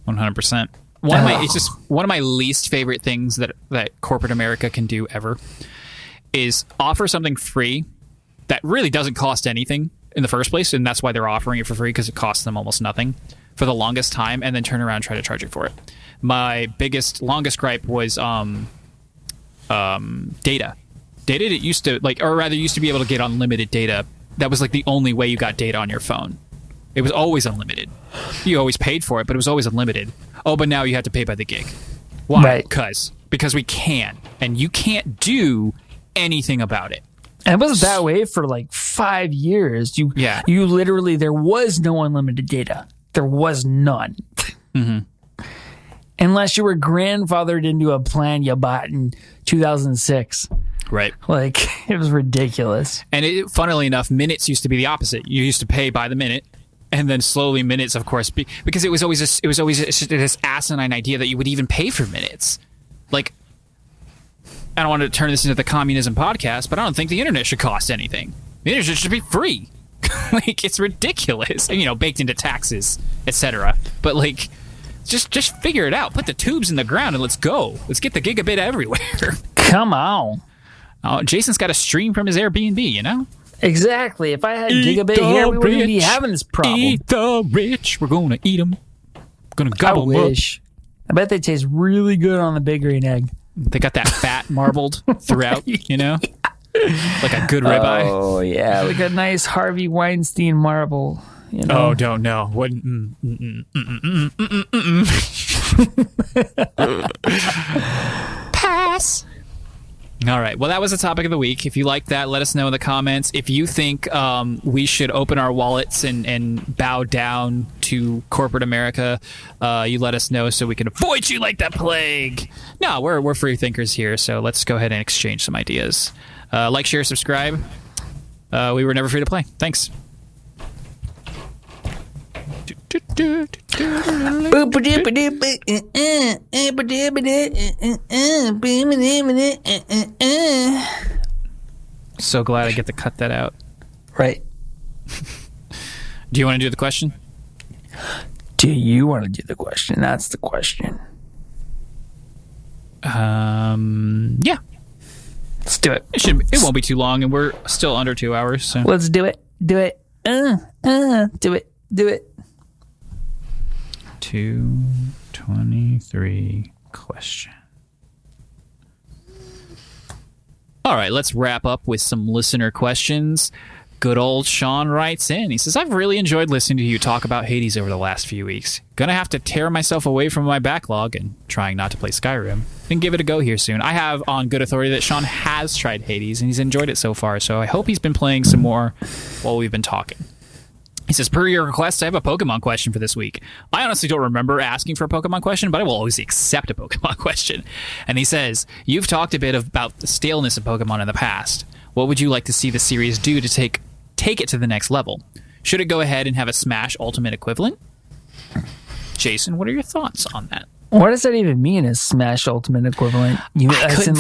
100%. It's just one of my least favorite things that corporate America can do ever is offer something free that really doesn't cost anything in the first place, and that's why they're offering it for free, because it costs them almost nothing for the longest time, and then turn around and try to charge you for it. My longest gripe was data. Data that used to be able to get unlimited data. That was like the only way you got data on your phone. It was always unlimited. You always paid for it, but it was always unlimited. Oh, but now you have to pay by the gig. Why? Right. Because we can, and you can't do anything about it. And it was that way for like 5 years. You literally, there was no unlimited data. There was none. Mm-hmm. Unless you were grandfathered into a plan you bought in 2006. Right. Like, it was ridiculous. And funnily enough, minutes used to be the opposite. You used to pay by the minute, and then slowly minutes, of course, because it was always this asinine idea that you would even pay for minutes. Like, I don't want to turn this into the communism podcast, but I don't think the internet should cost anything. The internet should be free. Like, it's ridiculous. Baked into taxes, etc. But like, just figure it out. Put the tubes in the ground and let's go. Let's get the gigabit everywhere. Come on. Oh, Jason's got a stream from his Airbnb, Exactly. If I had gigabit here, we wouldn't be having this problem. Eat the rich. We're going to eat them. Going to gobble them. I wish. I bet they taste really good on the Big Green Egg. They got that fat marbled throughout, like a good ribeye. Oh yeah, like a nice Harvey Weinstein marble. Oh, don't know. What? Pass. All right. Well, that was the topic of the week. If you like that, let us know in the comments. If you think we should open our wallets and bow down to corporate America, you let us know so we can avoid you like the plague. No, we're free thinkers here, so let's go ahead and exchange some ideas. Like, share, subscribe. We were never free to play. Thanks. So glad I get to cut that out. Right. Do you want to do the question? Do you want to do the question? That's the question. Yeah. Let's do it. It won't be too long, and we're still under 2 hours. So. Let's do it. Do it. Do it. Do it. 223 question. All right, let's wrap up with some listener questions. Good old Sean writes in. He says, I've really enjoyed listening to you talk about Hades over the last few weeks. Gonna have to tear myself away from my backlog and trying not to play Skyrim and give it a go here soon. I have on good authority that Sean has tried Hades and he's enjoyed it so far, so I hope he's been playing some more while we've been talking. He says, per your request, I have a Pokemon question for this week. I honestly don't remember asking for a Pokemon question, but I will always accept a Pokemon question. And he says, you've talked a bit about the staleness of Pokemon in the past. What would you like to see the series do to take it to the next level? Should it go ahead and have a Smash Ultimate equivalent? Jason, what are your thoughts on that? What does that even mean, a Smash Ultimate equivalent? As in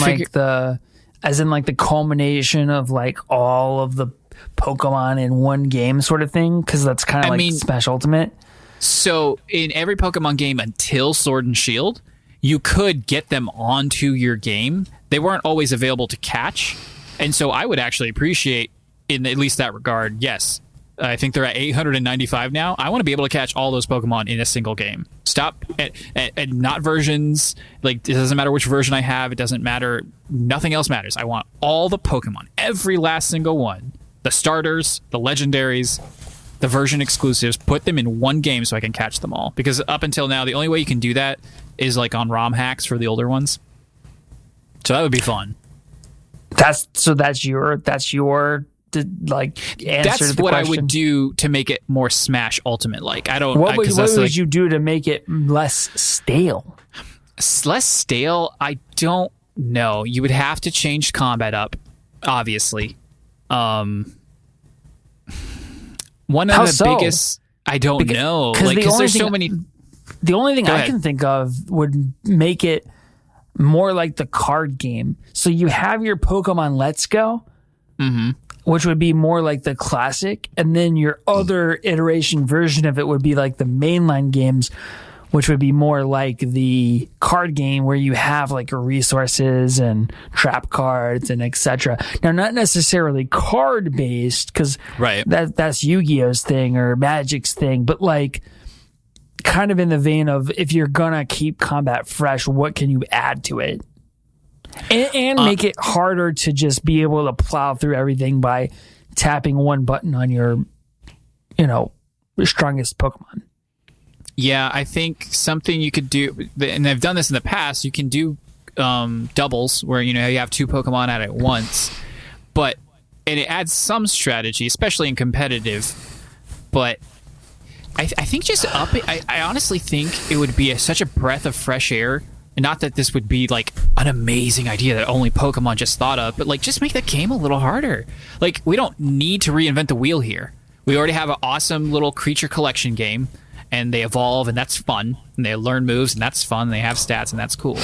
like the culmination of like all of the Pokemon in one game sort of thing? Because that's kind of like Smash Ultimate. So in every Pokemon game until Sword and Shield, you could get them onto your game. They weren't always available to catch. And so I would actually appreciate, in at least that regard, yes. I think they're at 895 now. I want to be able to catch all those Pokemon in a single game. Stop at not versions. Like, it doesn't matter which version I have. It doesn't matter. Nothing else matters. I want all the Pokemon. Every last single one. The starters, the legendaries, the version exclusives. Put them in one game so I can catch them all. Because up until now, the only way you can do that is like on ROM hacks for the older ones. So that would be fun. That's your like answer That's to the what question. I would do to make it more Smash Ultimate like. What would you do to make it less stale? Less stale? I don't know. You would have to change combat up, obviously. One of How the so? biggest, I don't know. Like, because there's so many. The only thing Go I ahead. can think of would make it more like the card game. So you have your Pokemon Let's Go, which would be more like the classic, and then your other iteration version of it would be like the mainline games, which would be more like the card game where you have like resources and trap cards and etc. Now, not necessarily card based, because that's Yu-Gi-Oh's thing or Magic's thing, but like kind of in the vein of, if you're gonna keep combat fresh, what can you add to it? And make it harder to just be able to plow through everything by tapping one button on your, strongest Pokemon. Yeah, I think something you could do, and I've done this in the past, you can do doubles where, you have two Pokemon at once, and it adds some strategy, especially in competitive, but I think just up it, I honestly think it would be such a breath of fresh air. Not that this would be like an amazing idea that only Pokemon just thought of, but like just make the game a little harder. Like, we don't need to reinvent the wheel here. We already have an awesome little creature collection game, and they evolve, and that's fun, and they learn moves, and that's fun, and they have stats, and that's cool.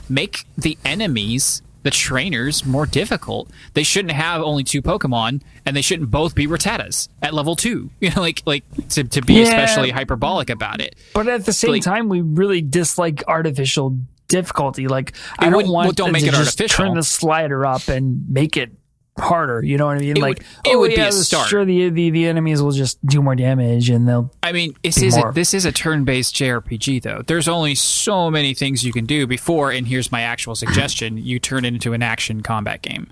Make the enemies, the trainers, more difficult. They shouldn't have only two Pokemon, and they shouldn't both be Rattatas at level 2. To be especially hyperbolic about it. But at the same time, we really dislike artificial difficulty. Like, I don't want don't make to it just artificial. turn the slider up and make it harder. You know what I mean? It would be a start. Sure, the enemies will just do more damage, and they'll. I mean, this is a turn-based JRPG, though. There's only so many things you can do before, and here's my actual suggestion: you turn it into an action combat game.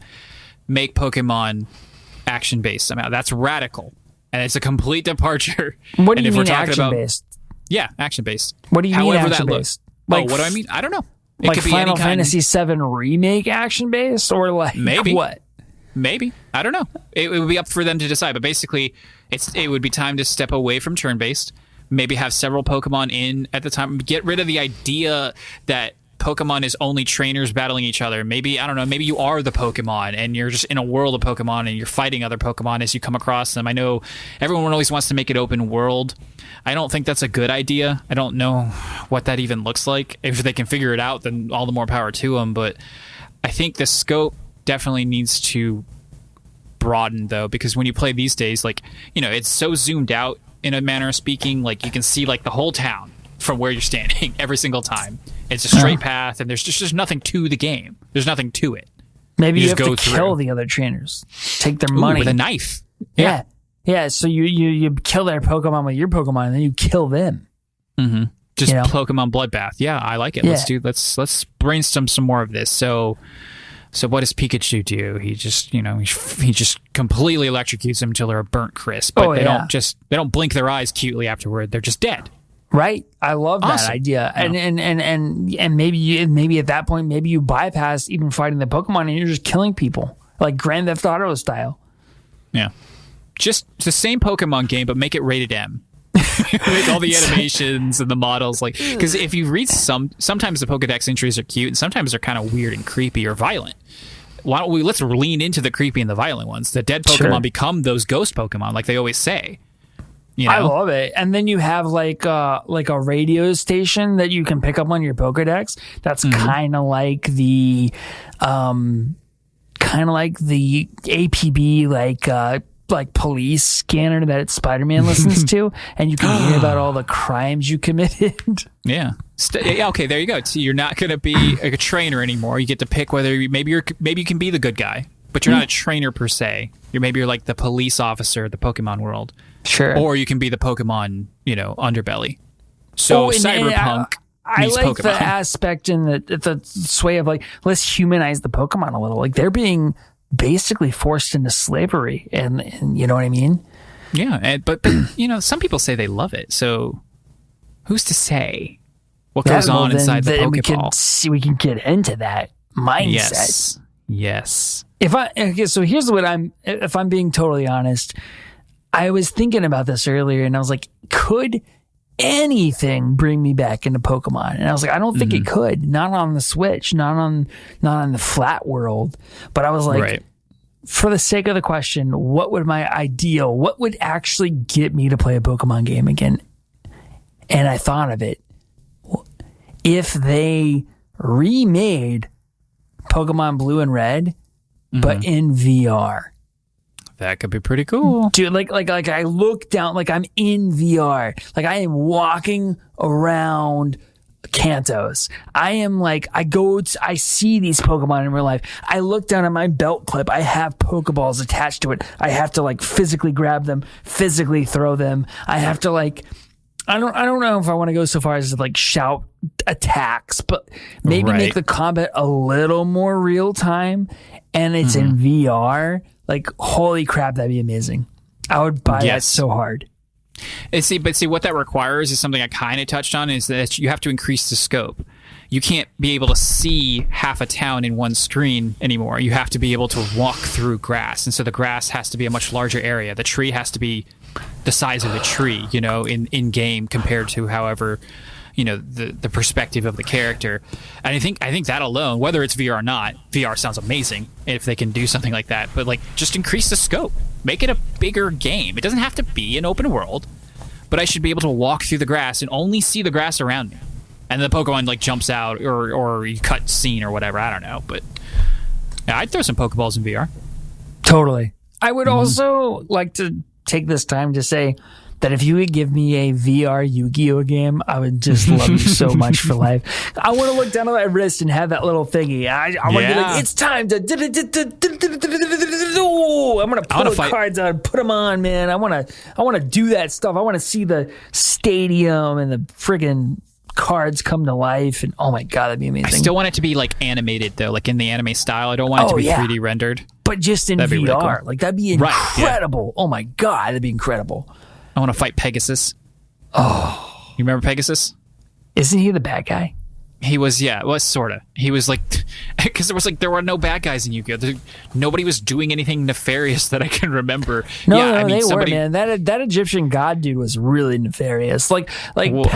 Make Pokemon action-based somehow. That's radical, and it's a complete departure. What do and you if mean we're talking action-based? Yeah, action-based. What do you mean However action-based? What do I mean? I don't know. It like could be Final any kind. Fantasy VII Remake action-based, or like Maybe. what? Maybe. I don't know. It would be up for them to decide. But basically, it would be time to step away from turn-based. Maybe have several Pokemon in at the time. Get rid of the idea that Pokemon is only trainers battling each other. Maybe, I don't know, maybe you are the Pokemon and you're just in a world of Pokemon and you're fighting other Pokemon as you come across them. I know everyone always wants to make it open world. I don't think that's a good idea. I don't know what that even looks like. If they can figure it out, then all the more power to them. But I think the scope definitely needs to broaden, though, because when you play these days, like, it's so zoomed out in a manner of speaking, like you can see like the whole town from where you're standing every single time. It's a straight path, and there's nothing to the game. There's nothing to it. Maybe you have to kill the other trainers, take their money with a knife. Yeah. So you kill their Pokemon with your Pokemon, and then you kill them. Mm-hmm. Just Pokemon Bloodbath. Yeah, I like it. Yeah. Let's brainstorm some more of this. So what does Pikachu do? He just, he just completely electrocutes them until they're a burnt crisp. But they don't blink their eyes cutely afterward. They're just dead. Right. I love that idea. Yeah. And maybe at that point, maybe you bypass even fighting the Pokemon and you're just killing people, like Grand Theft Auto style. Yeah. Just the same Pokemon game, but make it rated M. Make all the animations and the models, like, because if you read sometimes the Pokedex entries are cute and sometimes they're kind of weird and creepy or violent. Why don't let's lean into the creepy and the violent ones? The dead Pokemon become those ghost Pokemon, like they always say. I love it. And then you have like a radio station that you can pick up on your Pokedex. That's kind of like the APB, like police scanner that Spider-Man listens to, and you can hear about all the crimes you committed. Yeah. Okay, there you go. So you're not going to be a trainer anymore. You get to pick whether maybe you can be the good guy, but you're not a trainer per se. You're like the police officer of the Pokemon world. Sure. Or you can be the Pokemon, underbelly. So Cyberpunk. I like Pokemon. The aspect in the sway of like, let's humanize the Pokemon a little. Like they're being basically forced into slavery, and you know what I mean? Yeah, but some people say they love it. So who's to say what goes on inside the Pokeball? We can get into that mindset. Yes. So here's what if I'm being totally honest, I was thinking about this earlier, and I was like, could anything bring me back into Pokemon? And I was like, I don't think it could. Not on the Switch, not on the flat world. But I was like, for the sake of the question, what would actually get me to play a Pokemon game again? And I thought of it. If they remade Pokemon Blue and Red, but in VR. That could be pretty cool. Dude, like I look down, like I'm in VR. Like I am walking around Kantos. I am like, I see these Pokemon in real life. I look down at my belt clip. I have Pokeballs attached to it. I have to like physically grab them, physically throw them. I have to like, I don't know if I want to go so far as to like shout attacks, but maybe make the combat a little more real time, and it's in VR. Like, holy crap, that'd be amazing. I would buy that so hard. But see, what that requires is something I kind of touched on, is that you have to increase the scope. You can't be able to see half a town in one screen anymore. You have to be able to walk through grass, and so the grass has to be a much larger area. The tree has to be the size of the tree, in game compared to however, the perspective of the character. And I think that alone, whether it's VR or not, VR sounds amazing if they can do something like that. But like, just increase the scope, make it a bigger game. It doesn't have to be an open world, but I should be able to walk through the grass and only see the grass around me. And the Pokemon like jumps out, or you cut scene or whatever. I don't know, but yeah, I'd throw some Pokeballs in VR. Totally. I would also like to take this time to say that if you would give me a VR Yu-Gi-Oh game, I would just love you so much for life. I want to look down at my wrist and have that little thingy. I want to be like, it's time to... I'm going to pull the cards out and put them on, man. I want to do that stuff. I want to see the stadium and the friggin' cards come to life, and oh my god, that'd be amazing. I still want it to be like animated though, like in the anime style. I don't want it to be 3D rendered, but just in VR. Really cool. Like that'd be incredible. Oh my god, that'd be incredible. I want to fight Pegasus. Oh, you remember Pegasus? Isn't he the bad guy? He was, sorta. He was like, because there were no bad guys in Yu-Gi-Oh. Nobody was doing anything nefarious that I can remember. No, they were, man. That Egyptian god dude was really nefarious. Like. What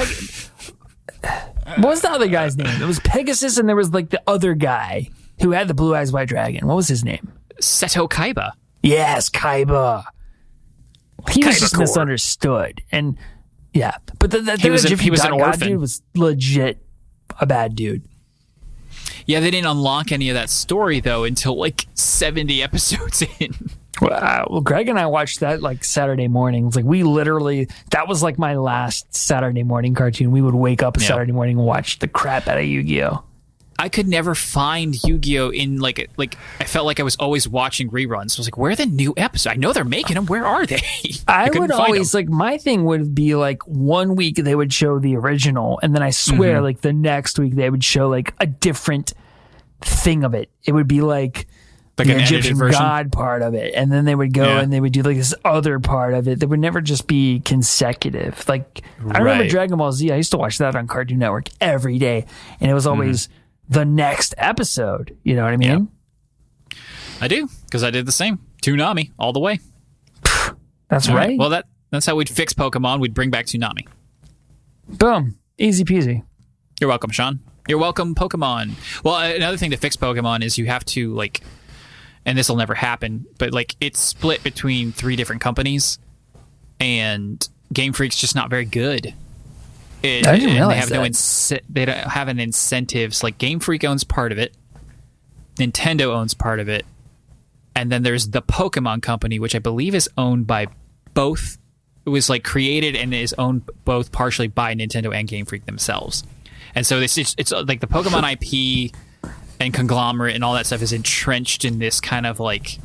was the other guy's name? It was Pegasus, and there was like the other guy who had the blue eyes white dragon. What was his name? Seto Kaiba. Yes, Kaiba. He was just misunderstood, and but he was an orphan. Dude was legit a bad dude. Yeah, they didn't unlock any of that story though until like 70 episodes in. Well, Greg and I watched that like Saturday mornings. Like that was like my last Saturday morning cartoon. We would wake up a Saturday morning and watch the crap out of Yu-Gi-Oh. I could never find Yu-Gi-Oh in like I felt like I was always watching reruns. I was like, where are the new episodes? I know they're making them. Where are they? I would always like, my thing would be like 1 week they would show the original, and then I swear like the next week they would show like a different thing of it. It would be like the Egyptian god part of it, and then they would go and they would do like this other part of it that would never just be consecutive. Like I remember Dragon Ball Z. I used to watch that on Cartoon Network every day, and it was always the next episode. You know what I mean? Yeah. I do, because I did the same. Toonami all the way. That's right. Well, that's how we'd fix Pokemon. We'd bring back Toonami. Boom, easy peasy. You're welcome, Sean. You're welcome, Pokemon. Well, another thing to fix Pokemon is you have to like, and this will never happen, but like it's split between 3 different companies, and Game Freak's just not very good. I didn't realize they don't have an incentives. Like Game Freak owns part of it, Nintendo owns part of it, and then there's the Pokemon Company, which I believe is owned by both. It was like created and is owned both partially by Nintendo and Game Freak themselves. And so it's like the Pokemon IP and conglomerate and all that stuff is entrenched in this kind of like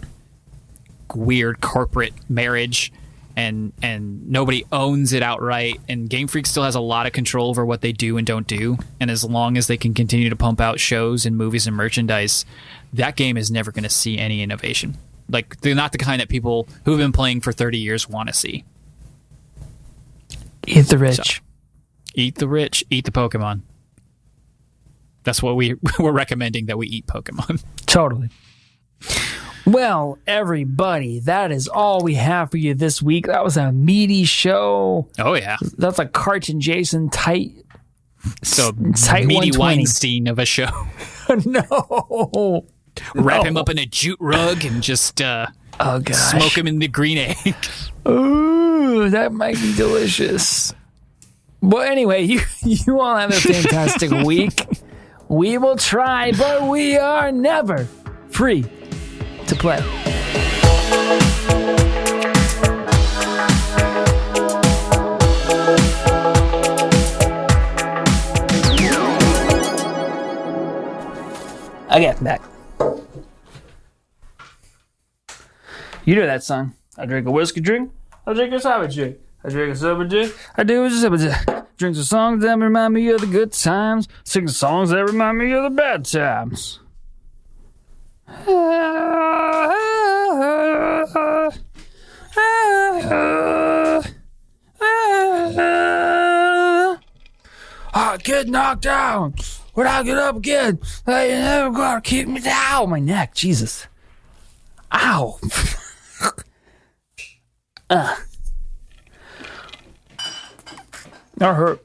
weird corporate marriage. And nobody owns it outright, and Game Freak still has a lot of control over what they do and don't do. And as long as they can continue to pump out shows and movies and merchandise, that game is never going to see any innovation. Like, they're not the kind that people who've been playing for 30 years want to see. Eat the rich. So, eat the rich. Eat the Pokemon. That's what we're recommending, that we eat Pokemon. Totally. Well, everybody, that is all we have for you this week. That was a meaty show. Oh, yeah. That's a Karch and Jason tight meaty Weinstein of a show. No. Wrap him up in a jute rug and just smoke him in the green egg. Ooh, that might be delicious. Well, anyway, you all have a fantastic week. We will try, but we are never free to play. Okay, back. You know that song. I drink a whiskey drink. I drink a sour drink. I drink a sober drink. I do a sober drink. Drink the songs that remind me of the good times. Sing the songs that remind me of the bad times. I get knocked down, but I get up again. They never gonna keep me down. My neck, Jesus. Ow. That hurt.